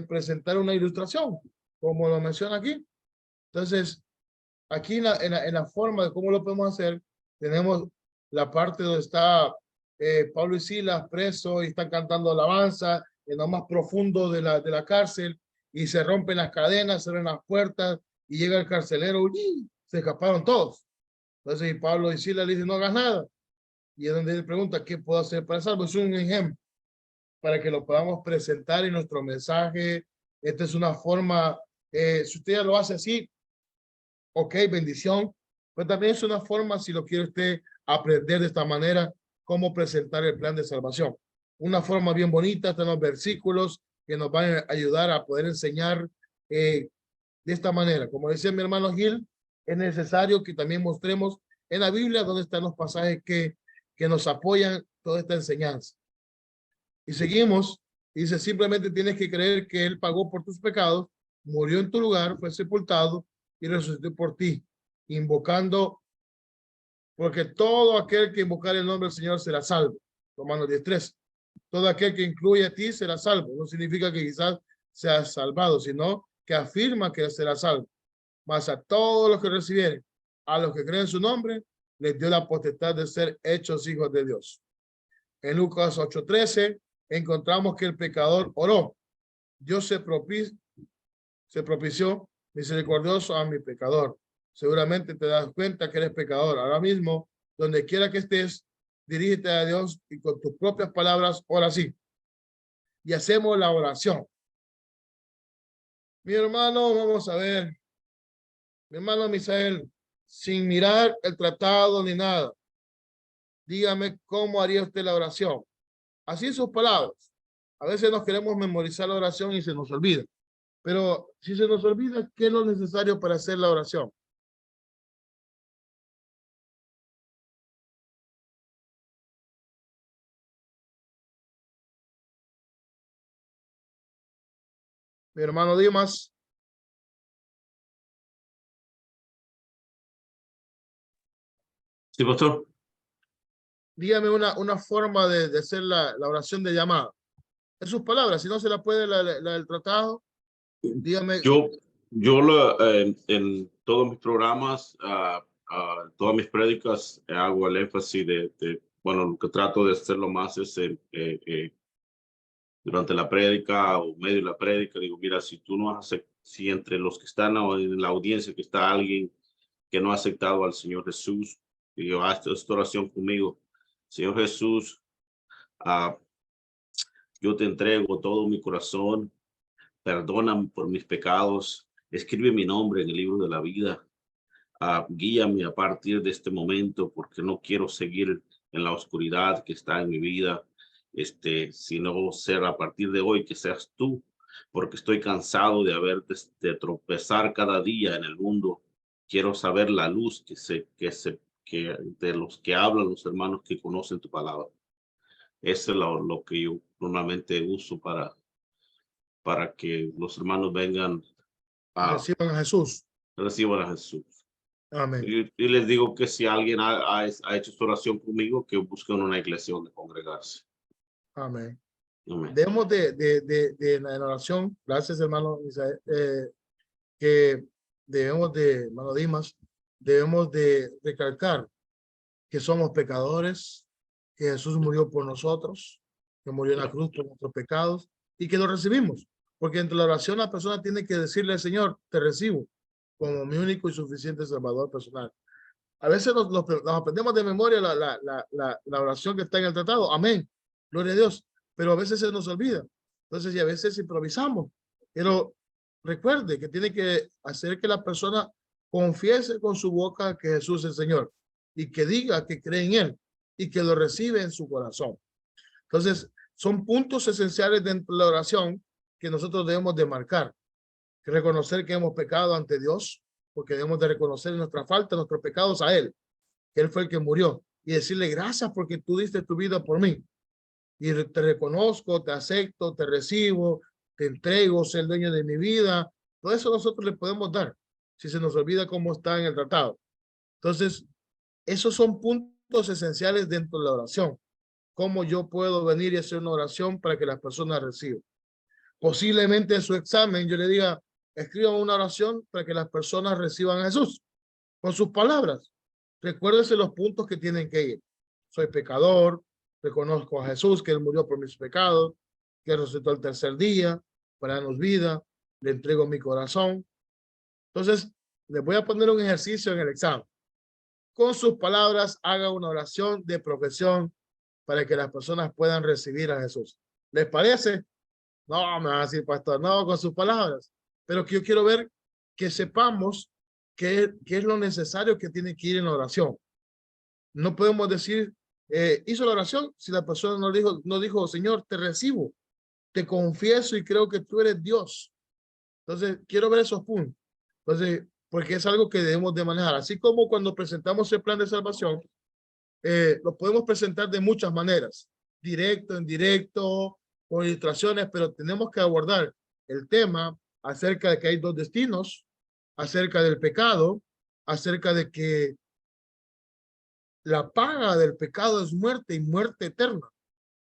presentar una ilustración, como lo menciona aquí. Entonces, aquí en la forma de cómo lo podemos hacer, tenemos la parte donde está Pablo y Silas presos y están cantando alabanza en lo más profundo de la cárcel y se rompen las cadenas, se abren las puertas y llega el carcelero y se escaparon todos. Entonces y Pablo y Silas le dicen no hagas nada. Y es donde él pregunta ¿qué puedo hacer para salvo? Es un ejemplo para que lo podamos presentar en nuestro mensaje. Esta es una forma, si usted ya lo hace así, ok, bendición. Pero también es una forma, si lo quiere usted aprender de esta manera, cómo presentar el plan de salvación. Una forma bien bonita, están los versículos que nos van a ayudar a poder enseñar de esta manera. Como decía mi hermano Gil, es necesario que también mostremos en la Biblia dónde están los pasajes que nos apoyan toda esta enseñanza. Y seguimos, dice, simplemente tienes que creer que Él pagó por tus pecados, murió en tu lugar, fue sepultado y resucitó por ti, invocando, porque todo aquel que invocar el nombre del Señor será salvo. Romanos 10:3. Todo aquel que incluye a ti será salvo. No significa que quizás sea salvado, sino que afirma que será salvo. Mas a todos los que recibieren, a los que creen en su nombre, les dio la potestad de ser hechos hijos de Dios. En Lucas 8:13 encontramos que el pecador oró. Dios se propició misericordioso a mi pecador. Seguramente te das cuenta que eres pecador. Ahora mismo, donde quiera que estés, dirígete a Dios y con tus propias palabras ora así. Y hacemos la oración. Mi hermano, vamos a ver. Mi hermano Misael, sin mirar el tratado ni nada, dígame cómo haría usted la oración. Así en sus palabras. A veces nos queremos memorizar la oración y se nos olvida. Pero si se nos olvida, ¿qué es lo necesario para hacer la oración? Mi hermano Dimas. Sí, pastor. Dígame una forma de hacer la oración de llamada. En sus palabras, si no se la puede la del tratado, dígame. Yo en todos mis programas, todas mis prédicas, hago el énfasis bueno, lo que trato de hacerlo más es durante la prédica o medio de la prédica, digo, mira, si tú no has, si entre los que están en la audiencia que está alguien que no ha aceptado al Señor Jesús, digo, haz esta oración conmigo. Señor Jesús, yo te entrego todo mi corazón, perdóname por mis pecados, escribe mi nombre en el libro de la vida, guíame a partir de este momento porque no quiero seguir en la oscuridad que está en mi vida, sino ser a partir de hoy que seas tú, porque estoy cansado de tropezar cada día en el mundo. Quiero saber la luz que de los que hablan los hermanos que conocen tu palabra. Eso es lo que yo normalmente uso para que los hermanos vengan reciban a Jesús. Reciban a Jesús. Amén. Y les digo que si alguien ha hecho esta oración conmigo, que busquen una iglesia donde congregarse. Amén. Amén. Debemos en la oración, gracias hermano Isaías, que debemos hermano Dimas, debemos de recalcar que somos pecadores, que Jesús murió por nosotros, que murió en la cruz por nuestros pecados y que lo recibimos. Porque entre la oración la persona tiene que decirle al Señor, te recibo como mi único y suficiente Salvador personal. A veces nos aprendemos de memoria la oración que está en el tratado. Amén. Gloria a Dios. Pero a veces se nos olvida. Entonces, y a veces improvisamos. Pero recuerde que tiene que hacer que la persona confiese con su boca que Jesús es el Señor y que diga que cree en Él y que lo recibe en su corazón. Entonces, son puntos esenciales dentro de la oración que nosotros debemos de marcar. Que reconocer que hemos pecado ante Dios, porque debemos de reconocer nuestra falta, nuestros pecados a Él, que Él fue el que murió, y decirle gracias porque tú diste tu vida por mí. Y te reconozco, te acepto, te recibo, te entrego, sé el dueño de mi vida. Todo eso nosotros le podemos dar, si se nos olvida cómo está en el tratado. Entonces, esos son puntos esenciales dentro de la oración. Cómo yo puedo venir y hacer una oración para que las personas reciban. Posiblemente en su examen yo le diga, escriba una oración para que las personas reciban a Jesús con sus palabras. Recuérdese los puntos que tienen que ir. Soy pecador, reconozco a Jesús que Él murió por mis pecados, que resucitó el tercer día para darnos vida, le entrego mi corazón. Entonces, les voy a poner un ejercicio en el examen. Con sus palabras, haga una oración de profesión para que las personas puedan recibir a Jesús. ¿Les parece? No, me va a decir, pastor, no, con sus palabras. Pero que yo quiero ver que sepamos qué es lo necesario que tiene que ir en la oración. No podemos decir, hizo la oración si la persona no dijo, Señor, te recibo, te confieso y creo que tú eres Dios. Entonces, quiero ver esos puntos. Entonces, porque es algo que debemos de manejar. Así como cuando presentamos el plan de salvación, lo podemos presentar de muchas maneras, directo, indirecto, con ilustraciones, pero tenemos que abordar el tema acerca de que hay dos destinos, acerca del pecado, acerca de que la paga del pecado es muerte y muerte eterna,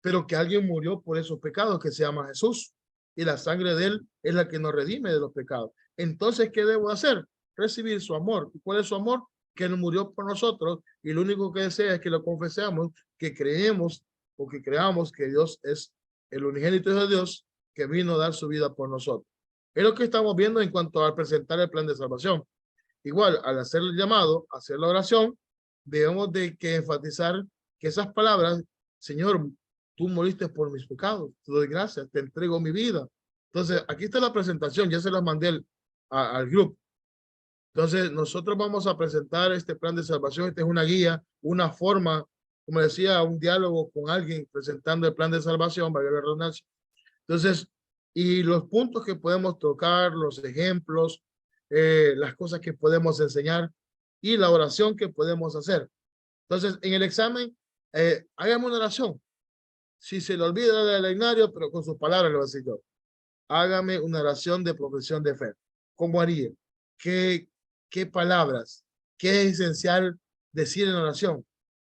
pero que alguien murió por esos pecados que se llama Jesús y la sangre de Él es la que nos redime de los pecados. Entonces, ¿qué debo hacer? Recibir su amor. ¿Y cuál es su amor? Que Él murió por nosotros y lo único que desea es que lo confesemos, que creemos o que creamos que Dios es el unigénito de Dios que vino a dar su vida por nosotros. Es lo que estamos viendo en cuanto a presentar el plan de salvación. Igual, al hacer el llamado, hacer la oración, debemos de que enfatizar que esas palabras, Señor, tú moriste por mis pecados, te doy gracias, te entrego mi vida. Entonces, aquí está la presentación, ya se la mandé al grupo. Entonces, nosotros vamos a presentar este plan de salvación. Esta es una guía, una forma, como decía, un diálogo con alguien presentando el plan de salvación, valga la redundancia. Entonces, y los puntos que podemos tocar, los ejemplos, las cosas que podemos enseñar y la oración que podemos hacer. Entonces, en el examen, hagamos una oración. Si se le olvida el lenario, pero con sus palabras lo voy a decir yo. Hágame una oración de profesión de fe. ¿Cómo haría? ¿Qué palabras? ¿Qué es esencial decir en oración?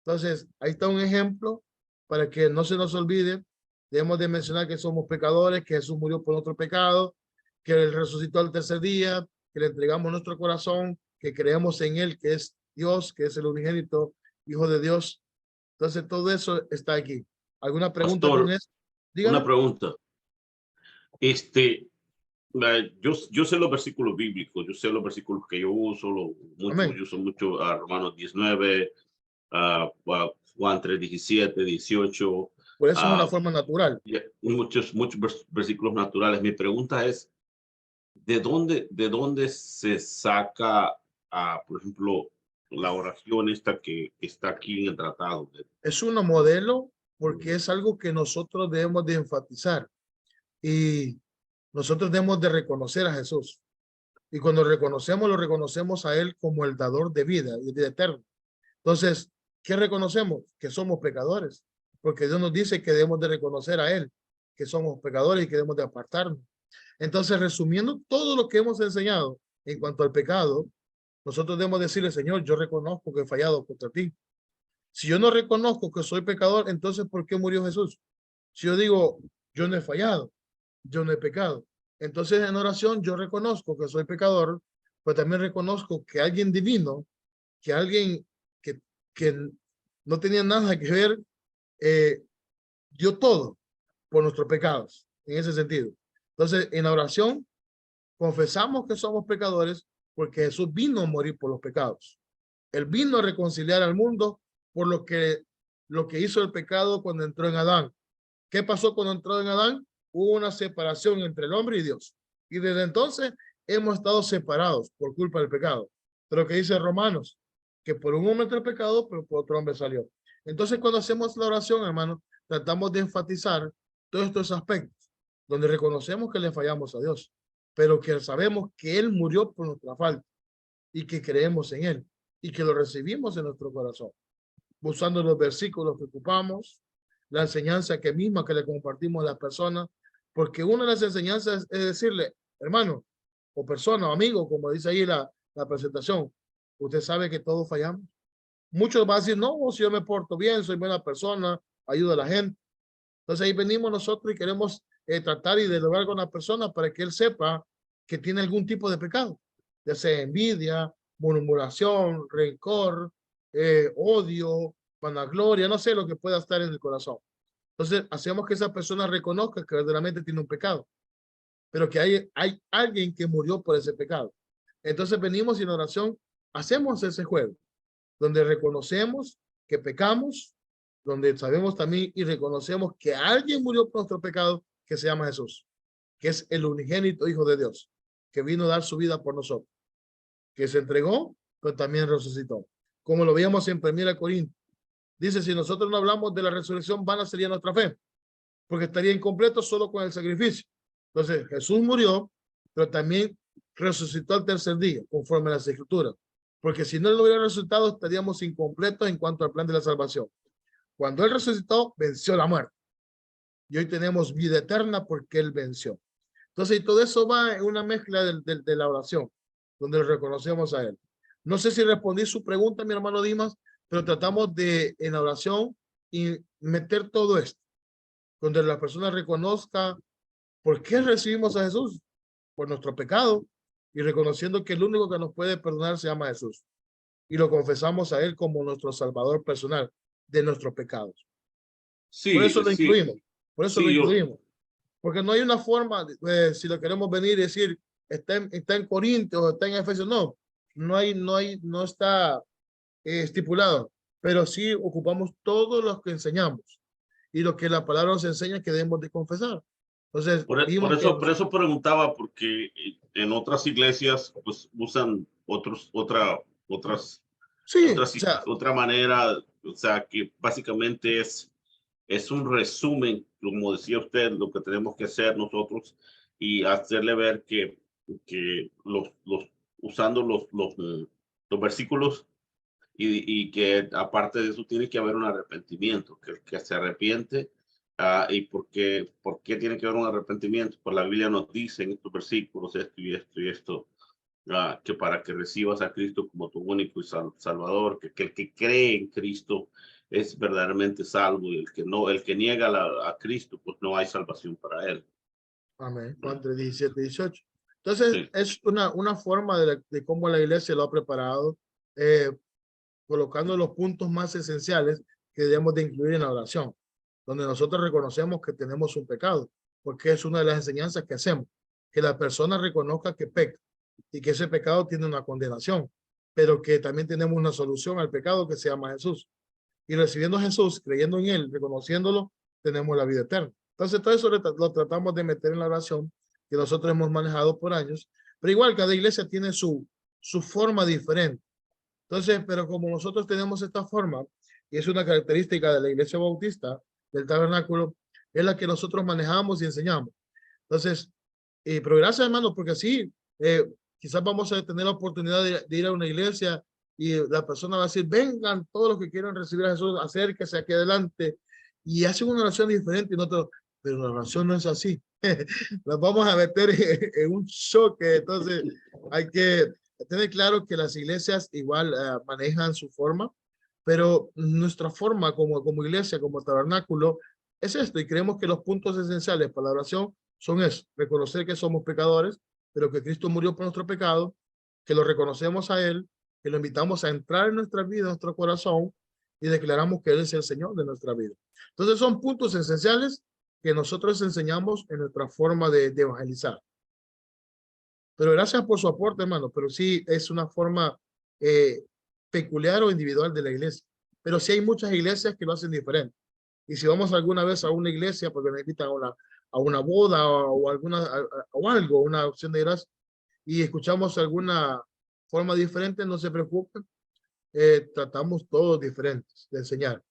Entonces, ahí está un ejemplo para que no se nos olvide. Debemos de mencionar que somos pecadores, que Jesús murió por nuestro pecado, que Él resucitó al tercer día, que le entregamos nuestro corazón, que creemos en Él, que es Dios, que es el unigénito Hijo de Dios. Entonces, todo eso está aquí. ¿Alguna pregunta Pastor, con eso? Dígame. una pregunta. Yo sé los versículos bíblicos, yo sé los versículos que yo uso, yo uso mucho a Romanos 19, Juan 3, 17, 18. Por eso es una forma natural. Muchos versículos naturales. Mi pregunta es, ¿de dónde se saca, por ejemplo, la oración esta que está aquí en el tratado? Es un modelo porque es algo que nosotros debemos de enfatizar y nosotros debemos de reconocer a Jesús. Y cuando lo reconocemos a Él como el dador de vida y de eterno. Entonces, ¿qué reconocemos? Que somos pecadores, porque Dios nos dice que debemos de reconocer a Él, que somos pecadores y que debemos de apartarnos. Entonces, resumiendo todo lo que hemos enseñado en cuanto al pecado, nosotros debemos decirle, Señor, yo reconozco que he fallado contra ti. Si yo no reconozco que soy pecador, entonces, ¿por qué murió Jesús? Si yo digo, yo no he fallado, yo no he pecado, entonces en oración yo reconozco que soy pecador, pero también reconozco que alguien divino, que alguien que no tenía nada que ver, dio todo por nuestros pecados, en ese sentido. Entonces, en la oración, confesamos que somos pecadores porque Jesús vino a morir por los pecados. Él vino a reconciliar al mundo por lo que hizo el pecado cuando entró en Adán. ¿Qué pasó cuando entró en Adán? Hubo una separación entre el hombre y Dios. Y desde entonces hemos estado separados por culpa del pecado. Pero que dice Romanos, que por un hombre entró el pecado, pero por otro hombre salió. Entonces, cuando hacemos la oración, hermano, tratamos de enfatizar todos estos aspectos, donde reconocemos que le fallamos a Dios, pero que sabemos que Él murió por nuestra falta y que creemos en Él y que lo recibimos en nuestro corazón, usando los versículos que ocupamos, la enseñanza que le compartimos a las personas, porque una de las enseñanzas es decirle, hermano, o persona, o amigo, como dice ahí la presentación, usted sabe que todos fallamos. Muchos van a decir, no, si yo me porto bien, soy buena persona, ayudo a la gente. Entonces ahí venimos nosotros y queremos tratar y dialogar con la persona para que él sepa que tiene algún tipo de pecado, ya sea envidia, murmuración, rencor, odio, vanagloria, no sé lo que pueda estar en el corazón. Entonces hacemos que esa persona reconozca que verdaderamente tiene un pecado, pero que hay alguien que murió por ese pecado. Entonces venimos y en oración hacemos ese juego, donde reconocemos que pecamos, donde sabemos también y reconocemos que alguien murió por nuestro pecado, que se llama Jesús, que es el unigénito Hijo de Dios, que vino a dar su vida por nosotros, que se entregó, pero también resucitó. Como lo veíamos en 1 Corintios, dice, si nosotros no hablamos de la resurrección, vana sería nuestra fe, porque estaría incompleto solo con el sacrificio. Entonces, Jesús murió, pero también resucitó al tercer día, conforme a las Escrituras, porque si no hubiera resucitado, estaríamos incompletos en cuanto al plan de la salvación. Cuando Él resucitó, venció la muerte. Y hoy tenemos vida eterna porque Él venció. Entonces, y todo eso va en una mezcla de la oración, donde lo reconocemos a Él. No sé si respondí su pregunta, mi hermano Dimas, pero tratamos de, en la oración, y meter todo esto, donde la persona reconozca por qué recibimos a Jesús, por nuestro pecado, y reconociendo que el único que nos puede perdonar se llama Jesús. Y lo confesamos a Él como nuestro Salvador personal de nuestros pecados. Sí, por eso lo sí. incluimos. Por eso Sí, lo incluimos. Porque no hay una forma, si lo queremos venir y decir, está en Corintios, está en Efesios, no está estipulado. Pero sí ocupamos todos los que enseñamos y lo que la palabra nos enseña que debemos de confesar. Entonces, por eso preguntaba, porque en otras iglesias pues usan sí, otra manera, o sea, que básicamente es un resumen, como decía usted, lo que tenemos que hacer nosotros y hacerle ver que usando los versículos y que aparte de eso tiene que haber un arrepentimiento, que se arrepiente. ¿Y por qué tiene que haber un arrepentimiento? Pues la Biblia nos dice en estos versículos esto y esto y esto, que para que recibas a Cristo como tu único y Salvador, que el que cree en Cristo es verdaderamente salvo, y el que niega a Cristo, pues no hay salvación para él. Amén. Juan 3, 17, 18. Entonces, sí, es una forma de cómo la iglesia lo ha preparado, colocando los puntos más esenciales que debemos de incluir en la oración, donde nosotros reconocemos que tenemos un pecado, porque es una de las enseñanzas que hacemos, que la persona reconozca que peca y que ese pecado tiene una condenación, pero que también tenemos una solución al pecado que se llama Jesús. Y recibiendo a Jesús, creyendo en Él, reconociéndolo, tenemos la vida eterna. Entonces, todo eso lo tratamos de meter en la oración que nosotros hemos manejado por años, pero igual cada iglesia tiene su forma diferente. Entonces, pero como nosotros tenemos esta forma, y es una característica de la iglesia bautista, del tabernáculo, es la que nosotros manejamos y enseñamos. Entonces, pero gracias, hermanos, porque así quizás vamos a tener la oportunidad de ir a una iglesia y la persona va a decir, vengan todos los que quieran recibir a Jesús, acérquese aquí adelante, y hacen una oración diferente, y nosotros, pero la oración no es así. Nos vamos a meter en un choque. Entonces hay que tener claro que las iglesias igual manejan su forma, pero nuestra forma como iglesia, como tabernáculo, es esto, y creemos que los puntos esenciales para la oración son eso: reconocer que somos pecadores, pero que Cristo murió por nuestro pecado, que lo reconocemos a Él, que lo invitamos a entrar en nuestra vida, en nuestro corazón, y declaramos que Él es el Señor de nuestra vida. Entonces son puntos esenciales que nosotros enseñamos en nuestra forma de evangelizar. Pero gracias por su aporte, hermano, pero sí es una forma peculiar o individual de la iglesia. Pero sí hay muchas iglesias que lo hacen diferente. Y si vamos alguna vez a una iglesia porque nos invitan a una boda o o algo, una opción de gracia, y escuchamos alguna forma diferente, no se preocupen, tratamos todos diferentes de enseñar.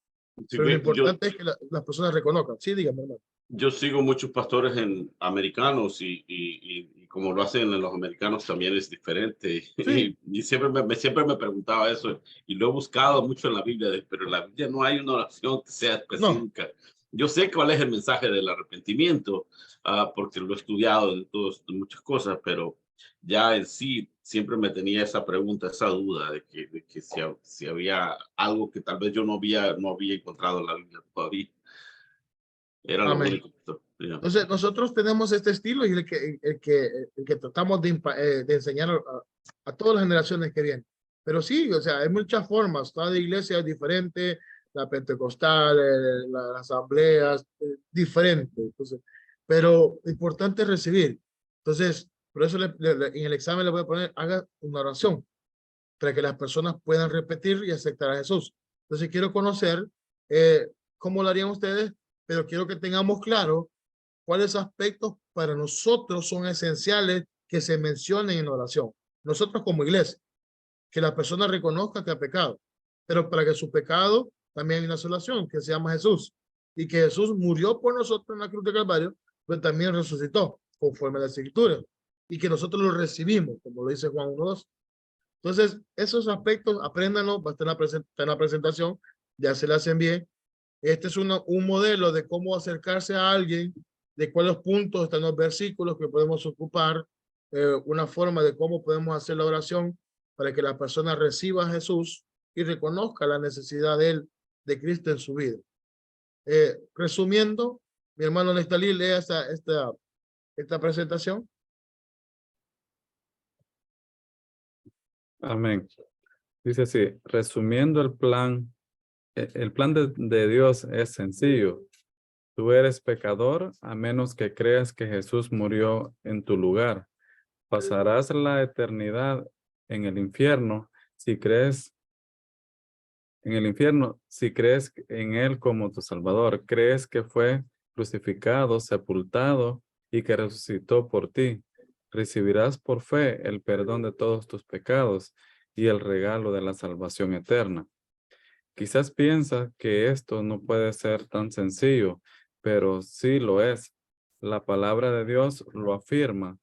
Sí, Pero lo yo, importante es que las personas reconozcan. Sí, dígame, hermano. yo sigo muchos pastores americanos y como lo hacen los americanos también es diferente. Sí. Y siempre me preguntaba eso y lo he buscado mucho en la Biblia, pero en la Biblia no hay una oración que sea No, específica. Yo sé cuál es el mensaje del arrepentimiento, porque lo he estudiado en muchas cosas, pero ya en sí siempre me tenía esa pregunta, esa duda de que si había algo que tal vez yo no había encontrado en la Biblia todavía. Era lo amén. único. Ya. Entonces, nosotros tenemos este estilo y el que tratamos de enseñar a todas las generaciones que vienen. Pero sí, o sea, hay muchas formas. Cada iglesia es diferente, la pentecostal, las asambleas, diferente. Entonces, pero lo importante es recibir. Entonces, por eso en el examen le voy a poner, haga una oración para que las personas puedan repetir y aceptar a Jesús. Entonces, quiero conocer cómo lo harían ustedes, pero quiero que tengamos claro cuáles aspectos para nosotros son esenciales que se mencionen en oración. Nosotros como iglesia, que la persona reconozca que ha pecado, pero para que su pecado también hay una solución que se llama Jesús, y que Jesús murió por nosotros en la cruz de Calvario, pero también resucitó conforme a la Escritura, y que nosotros lo recibimos, como lo dice Juan 1:2. Entonces, esos aspectos, apréndanlo, va a estar en la presentación, ya se la hacen bien. Este es un modelo de cómo acercarse a alguien, de cuáles puntos están los versículos que podemos ocupar, una forma de cómo podemos hacer la oración para que la persona reciba a Jesús y reconozca la necesidad de él, de Cristo en su vida. Resumiendo, mi hermano Nestalí, lea esta presentación. Amén. Dice así, resumiendo el plan de Dios es sencillo. Tú eres pecador a menos que creas que Jesús murió en tu lugar. Pasarás la eternidad en el infierno si crees en Él como tu Salvador. Crees que fue crucificado, sepultado y que resucitó por ti. Recibirás por fe el perdón de todos tus pecados y el regalo de la salvación eterna. Quizás piensas que esto no puede ser tan sencillo, pero sí lo es. La palabra de Dios lo afirma.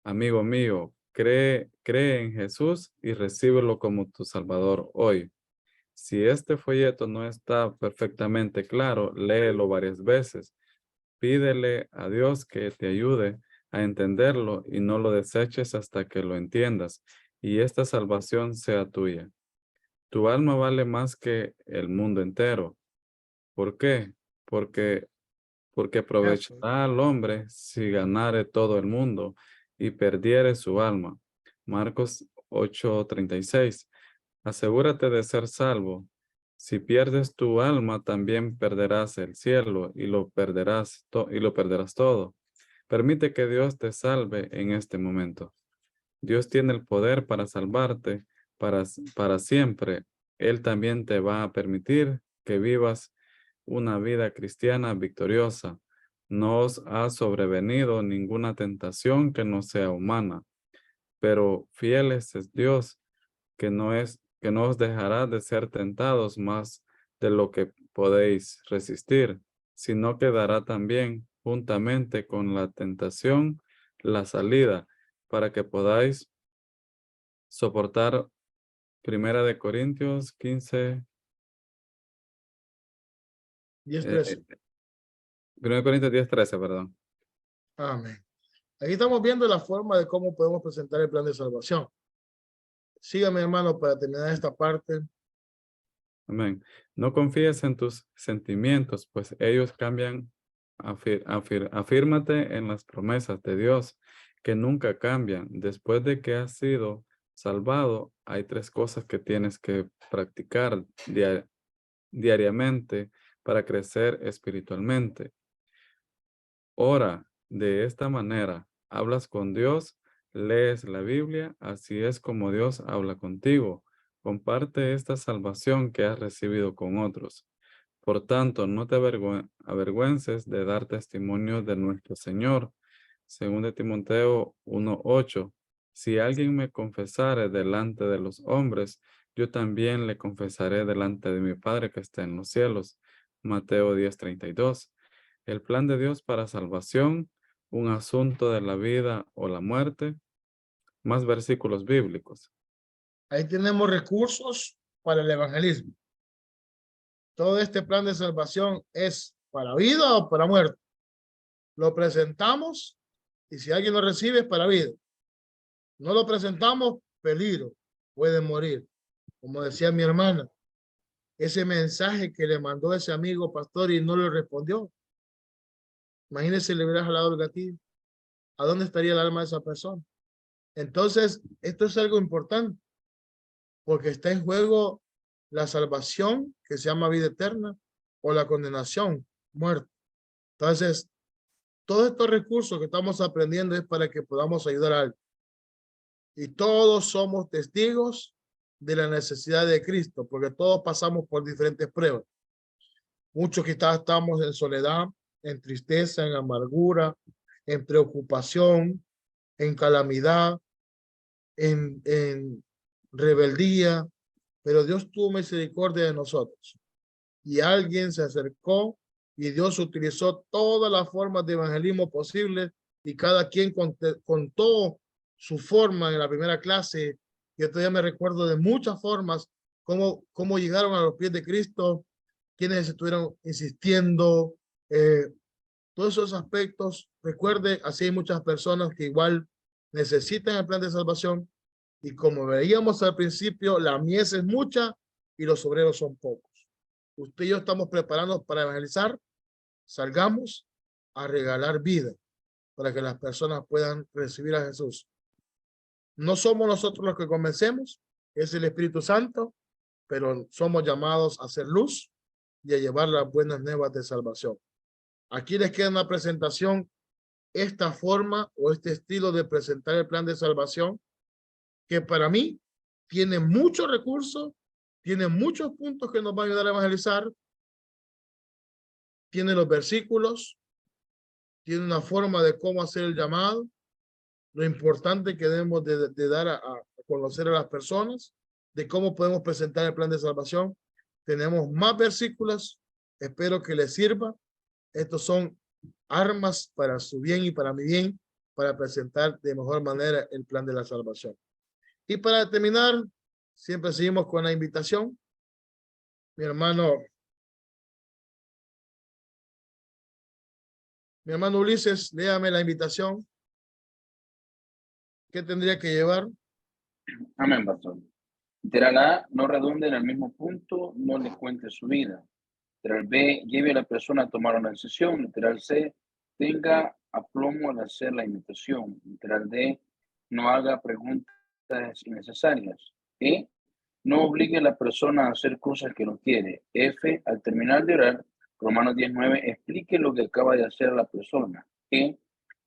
Amigo mío, cree en Jesús y recíbelo como tu Salvador hoy. Si este folleto no está perfectamente claro, léelo varias veces. Pídele a Dios que te ayude a entenderlo y no lo deseches hasta que lo entiendas y esta salvación sea tuya. Tu alma vale más que el mundo entero. ¿Por qué? Porque aprovechará al hombre si ganare todo el mundo y perdiere su alma. Marcos 8:36. Asegúrate de ser salvo. Si pierdes tu alma, también perderás el cielo y lo perderás todo. Permite que Dios te salve en este momento. Dios tiene el poder para salvarte para siempre. Él también te va a permitir que vivas una vida cristiana victoriosa. No os ha sobrevenido ninguna tentación que no sea humana, pero fiel es Dios, que no os dejará de ser tentados más de lo que podéis resistir, sino que dará también juntamente con la tentación la salida para que podáis soportar. Primera de Corintios 15. 10:13. 1 Corintios 10:13, perdón. Amén. Aquí estamos viendo la forma de cómo podemos presentar el plan de salvación. Sígame, hermano, para terminar esta parte. Amén. No confíes en tus sentimientos, pues ellos cambian. Afírmate en las promesas de Dios, que nunca cambian. Después de que has sido salvado, hay 3 cosas que tienes que practicar diariamente para crecer espiritualmente. Ora de esta manera, hablas con Dios, lees la Biblia, así es como Dios habla contigo. Comparte esta salvación que has recibido con otros. Por tanto, no te avergüences de dar testimonio de nuestro Señor. Según de Timoteo 1:8, si alguien me confesare delante de los hombres, yo también le confesaré delante de mi Padre que está en los cielos. Mateo 10:32. El plan de Dios para salvación, un asunto de la vida o la muerte. Más versículos bíblicos. Ahí tenemos recursos para el evangelismo. Todo este plan de salvación es para vida o para muerte. Lo presentamos y si alguien lo recibe es para vida. No lo presentamos, peligro, puede morir. Como decía mi hermana, ese mensaje que le mandó ese amigo pastor y no le respondió. Imagínese, le hubiera jalado el gatillo. ¿A dónde estaría el alma de esa persona? Entonces, esto es algo importante, porque está en juego la salvación, que se llama vida eterna, o la condenación, muerte. Entonces, todos estos recursos que estamos aprendiendo es para que podamos ayudar a alguien. Y todos somos testigos de la necesidad de Cristo, porque todos pasamos por diferentes pruebas. Muchos quizás estamos en soledad, en tristeza, en amargura, en preocupación, en calamidad, en rebeldía, pero Dios tuvo misericordia de nosotros. Y alguien se acercó y Dios utilizó todas las formas de evangelismo posibles y cada quien contó su forma en la primera clase. Yo todavía me recuerdo de muchas formas cómo llegaron a los pies de Cristo, quienes estuvieron insistiendo, todos esos aspectos. Recuerde, así hay muchas personas que igual necesitan el plan de salvación y como veíamos al principio, la mies es mucha y los obreros son pocos. Usted y yo estamos preparándonos para evangelizar. Salgamos a regalar vida para que las personas puedan recibir a Jesús. No somos nosotros los que convencemos, es el Espíritu Santo, pero somos llamados a hacer luz y a llevar las buenas nuevas de salvación. Aquí les queda una presentación, esta forma o este estilo de presentar el plan de salvación, que para mí tiene muchos recursos, tiene muchos puntos que nos van a ayudar a evangelizar, tiene los versículos, tiene una forma de cómo hacer el llamado, lo importante que debemos de dar a conocer a las personas, de cómo podemos presentar el plan de salvación. Tenemos más versículos, espero que les sirva. Estos son armas para su bien y para mi bien, para presentar de mejor manera el plan de la salvación. Y para terminar, siempre seguimos con la invitación. Mi hermano Ulises, léame la invitación. ¿Qué tendría que llevar? Amén, pastor. Literal A, no redunde en el mismo punto, no le cuente su vida. Literal B, lleve a la persona a tomar una decisión. Literal C, tenga aplomo al hacer la invitación. Literal D, no haga preguntas innecesarias. E, no obligue a la persona a hacer cosas que no quiere. F, al terminar de orar, Romanos 10:9, explique lo que acaba de hacer la persona. E,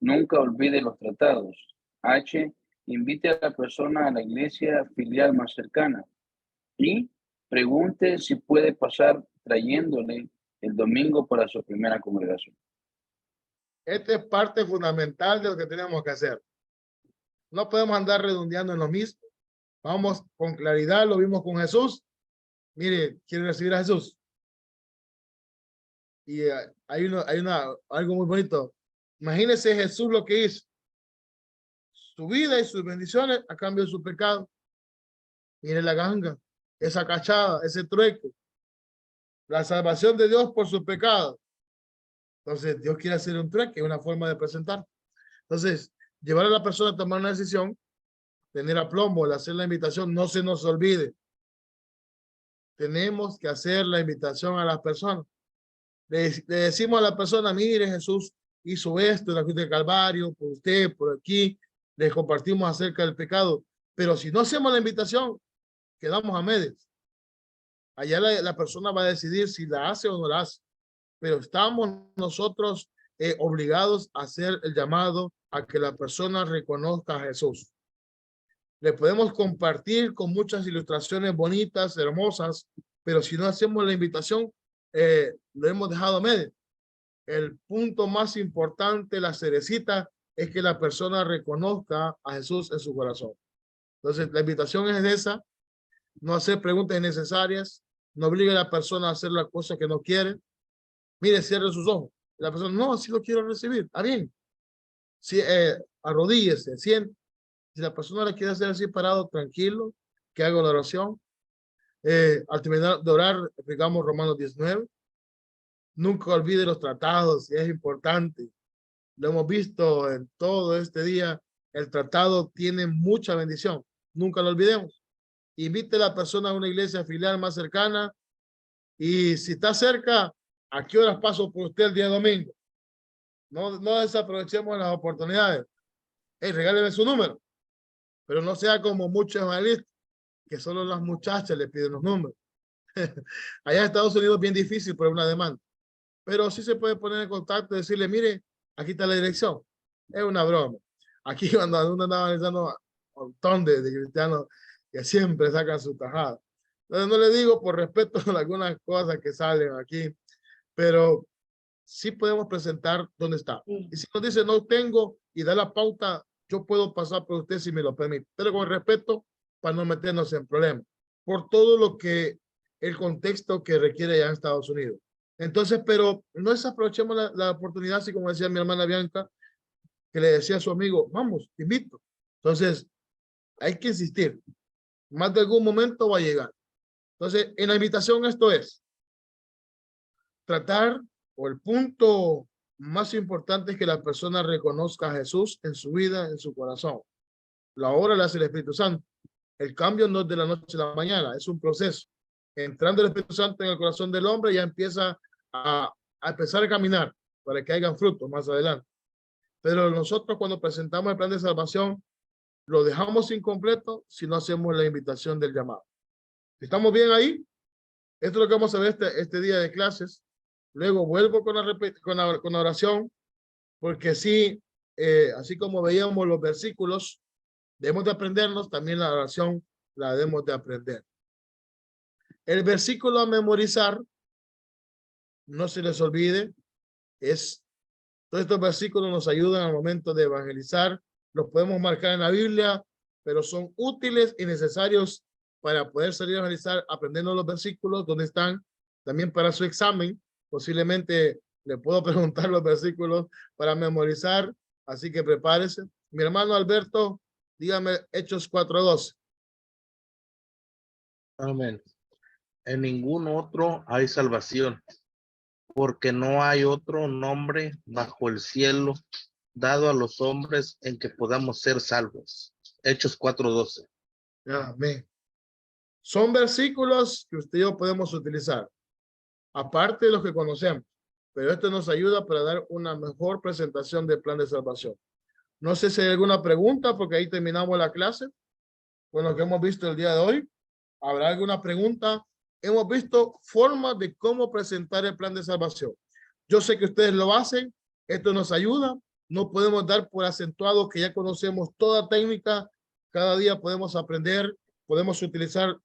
nunca olvide los tratados. H, invite a la persona a la iglesia filial más cercana. Y pregunte si puede pasar trayéndole el domingo para su primera congregación. Esta es parte fundamental de lo que tenemos que hacer. No podemos andar redondeando en lo mismo. Vamos con claridad, lo vimos con Jesús. Mire, quiere recibir a Jesús. Y hay algo muy bonito. Imagínese Jesús lo que hizo. Su vida y sus bendiciones a cambio de su pecado. Mire la ganga, esa cachada, ese trueque. La salvación de Dios por su pecado. Entonces, Dios quiere hacer un trueque, una forma de presentar. Entonces, llevar a la persona a tomar una decisión, tener aplomo, hacer la invitación, no se nos olvide. tenemos que hacer la invitación a las personas. Le decimos a la persona, mire, Jesús hizo esto en la cruz del Calvario, por usted, por aquí, les compartimos acerca del pecado, pero si no hacemos la invitación, quedamos a medias. Allá la persona va a decidir si la hace o no la hace, pero estamos nosotros obligados a hacer el llamado a que la persona reconozca a Jesús. Le podemos compartir con muchas ilustraciones bonitas, hermosas, pero si no hacemos la invitación, lo hemos dejado a medio. El punto más importante, la cerecita, es que la persona reconozca a Jesús en su corazón. Entonces, la invitación es esa, no hacer preguntas innecesarias, no obligue a la persona a hacer la cosa que no quiere. Mire, cierre sus ojos. La persona, no, así lo quiero recibir, está bien. Sí, arrodíllese, siente. Si la persona le quiere hacer así parado, tranquilo, que haga la oración. Al terminar de orar, explicamos Romanos 19. Nunca olvide los tratados, y es importante. Lo hemos visto en todo este día. El tratado tiene mucha bendición. Nunca lo olvidemos. Invite a la persona a una iglesia filial más cercana. Y si está cerca, ¿a qué horas paso por usted el día domingo? No desaprovechemos las oportunidades. Regáleme su número. Pero no sea como muchos evangelistas, que solo las muchachas le piden los números. Allá en Estados Unidos es bien difícil por una demanda. Pero sí se puede poner en contacto y decirle, mire, aquí está la dirección. Es una broma. Aquí cuando uno andaba analizando un montón de cristianos que siempre sacan su tajada. Entonces no le digo por respeto a algunas cosas que salen aquí, pero sí podemos presentar dónde está. Y si nos dice no tengo y da la pauta, yo puedo pasar por usted si me lo permite, pero con respeto para no meternos en problemas, por todo lo que el contexto que requiere ya en Estados Unidos. Entonces, pero no desaprovechemos la oportunidad, así como decía mi hermana Bianca, que le decía a su amigo, vamos, te invito. Entonces, hay que insistir. Más de algún momento va a llegar. Entonces, en la invitación esto es tratar, o el punto más importante es que la persona reconozca a Jesús en su vida, en su corazón. La obra la hace el Espíritu Santo. El cambio no es de la noche a la mañana, es un proceso. Entrando el Espíritu Santo en el corazón del hombre, ya empieza a empezar a caminar para que hagan frutos más adelante. Pero nosotros cuando presentamos el plan de salvación, lo dejamos incompleto si no hacemos la invitación del llamado. ¿Estamos bien ahí? Esto es lo que vamos a ver este día de clases. Luego vuelvo con la oración, porque sí, así como veíamos los versículos, debemos de aprendernos, también la oración la debemos de aprender. El versículo a memorizar, no se les olvide, todos estos versículos nos ayudan al momento de evangelizar, los podemos marcar en la Biblia, pero son útiles y necesarios para poder salir a evangelizar, aprendiendo los versículos donde están, también para su examen. Posiblemente le puedo preguntar los versículos para memorizar, así que prepárese. Mi hermano Alberto, dígame Hechos 4:12. Amén. En ningún otro hay salvación, porque no hay otro nombre bajo el cielo dado a los hombres en que podamos ser salvos. Hechos 4:12. Amén. Son versículos que usted y yo podemos utilizar, aparte de los que conocemos, pero esto nos ayuda para dar una mejor presentación del plan de salvación. No sé si hay alguna pregunta, porque ahí terminamos la clase con lo que hemos visto el día de hoy. ¿Habrá alguna pregunta? Hemos visto formas de cómo presentar el plan de salvación. Yo sé que ustedes lo hacen, esto nos ayuda. No podemos dar por acentuado que ya conocemos toda técnica. Cada día podemos aprender, podemos utilizar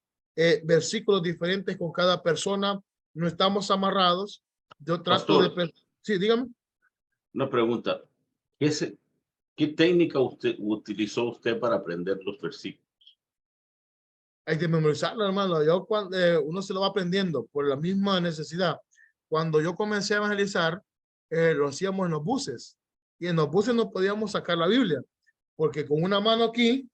versículos diferentes con cada persona. No estamos amarrados. Yo trato Pastor, sí, dígame. una pregunta. ¿Qué técnica utilizó usted para aprender los versículos? Hay que memorizarlo, hermano. Yo cuando uno se lo va aprendiendo por la misma necesidad. Cuando yo comencé a evangelizar, lo hacíamos en los buses. Y en los buses no podíamos sacar la Biblia. Porque con una mano aquí,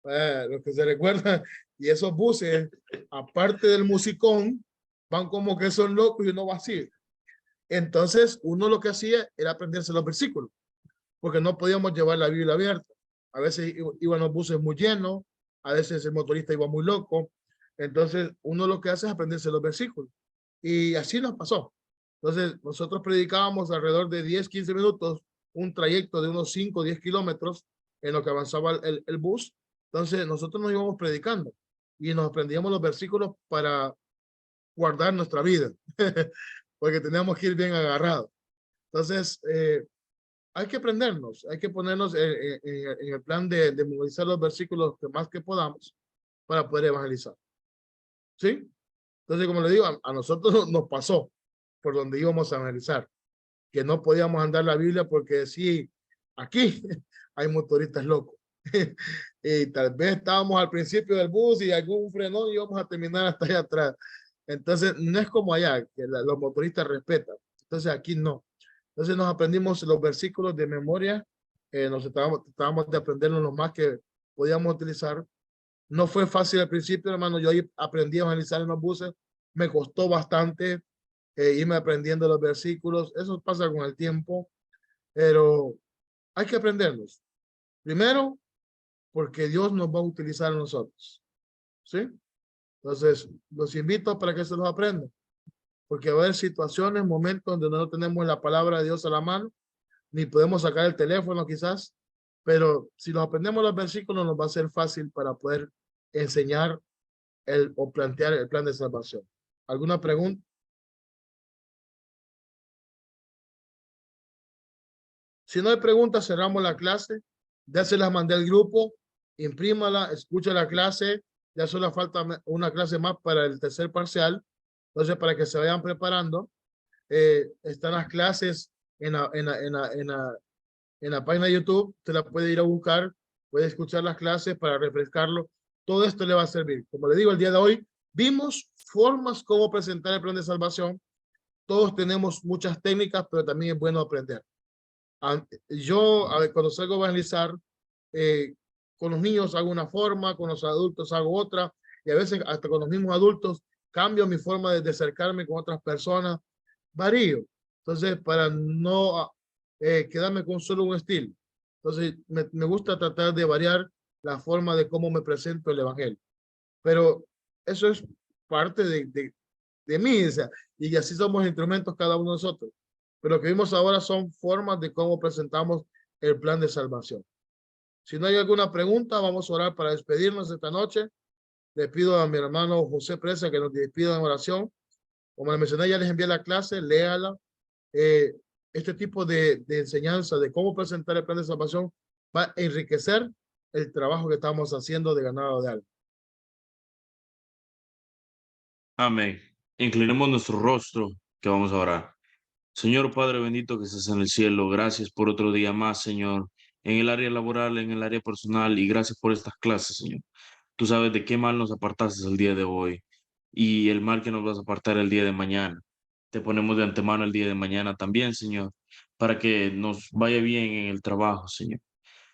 los que se recuerdan, y esos buses, aparte del musicón, van como que son locos y uno va así. Entonces, uno lo que hacía era aprenderse los versículos. Porque no podíamos llevar la Biblia abierta. A veces iban los buses muy llenos. A veces el motorista iba muy loco. Entonces, uno lo que hace es aprenderse los versículos. Y así nos pasó. Entonces, nosotros predicábamos alrededor de 10, 15 minutos, un trayecto de unos 5, 10 kilómetros en lo que avanzaba el bus. Entonces, nosotros nos íbamos predicando y nos aprendíamos los versículos para guardar nuestra vida, porque teníamos que ir bien agarrados. Entonces, hay que aprendernos, hay que ponernos en el plan de memorizar los versículos que más que podamos para poder evangelizar. ¿Sí? Entonces, como le digo, a nosotros nos pasó por donde íbamos a evangelizar, que no podíamos andar la Biblia porque sí, aquí hay motoristas locos. Y tal vez estábamos al principio del bus y algún frenón y íbamos a terminar hasta allá atrás. Entonces, no es como allá, que los motoristas respetan. Entonces, aquí no. Entonces, nos aprendimos los versículos de memoria. Nos estábamos de aprendernos lo más que podíamos utilizar. No fue fácil al principio, hermano. Yo ahí aprendí a evangelizar en los buses. Me costó bastante irme aprendiendo los versículos. Eso pasa con el tiempo, pero hay que aprenderlos. Primero, porque Dios nos va a utilizar a nosotros. ¿Sí? Entonces, los invito para que se los aprendan. Porque va a haber situaciones, momentos donde no tenemos la palabra de Dios a la mano, ni podemos sacar el teléfono quizás, pero si nos aprendemos los versículos nos va a ser fácil para poder enseñar o plantear el plan de salvación. ¿Alguna pregunta? Si no hay preguntas, cerramos la clase. Ya se las mandé al grupo, imprímala, escucha la clase. Ya solo falta una clase más para el tercer parcial. Entonces, para que se vayan preparando, están las clases en la página de YouTube. Usted la puede ir a buscar, puede escuchar las clases para refrescarlo. Todo esto le va a servir. Como le digo, el día de hoy vimos formas como presentar el plan de salvación. Todos tenemos muchas técnicas, pero también es bueno aprender. Yo, cuando salgo a evangelizar, con los niños hago una forma, con los adultos hago otra, y a veces hasta con los mismos adultos cambio mi forma de acercarme con otras personas, varío. Entonces, para no quedarme con solo un estilo. Entonces, me gusta tratar de variar la forma de cómo me presento el evangelio. Pero eso es parte de mí, o sea, y así somos instrumentos cada uno de nosotros. Pero lo que vimos ahora son formas de cómo presentamos el plan de salvación. Si no hay alguna pregunta, vamos a orar para despedirnos esta noche. Le pido a mi hermano José Presa que nos despida en oración. Como le mencioné, ya les envié la clase, léala. Este tipo de enseñanza de cómo presentar el plan de salvación va a enriquecer el trabajo que estamos haciendo de ganado de alma. Amén. Inclinemos nuestro rostro, que vamos a orar. Señor Padre bendito que estás en el cielo, gracias por otro día más, Señor, en el área laboral, en el área personal, y gracias por estas clases, Señor. Tú sabes de qué mal nos apartaste el día de hoy y el mal que nos vas a apartar el día de mañana. Te ponemos de antemano el día de mañana también, Señor, para que nos vaya bien en el trabajo, Señor.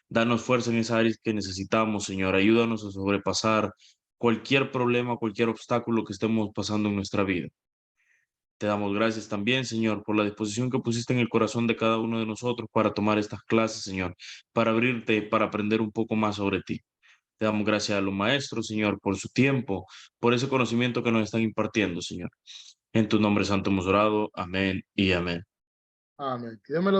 Danos fuerza en esa área que necesitamos, Señor. Ayúdanos a sobrepasar cualquier problema, cualquier obstáculo que estemos pasando en nuestra vida. Te damos gracias también, Señor, por la disposición que pusiste en el corazón de cada uno de nosotros para tomar estas clases, Señor, para abrirte, para aprender un poco más sobre ti. Te damos gracias a los maestros, Señor, por su tiempo, por ese conocimiento que nos están impartiendo, Señor. En tu nombre santo hemos orado. Amén y amén. Amén. Que Dios me lo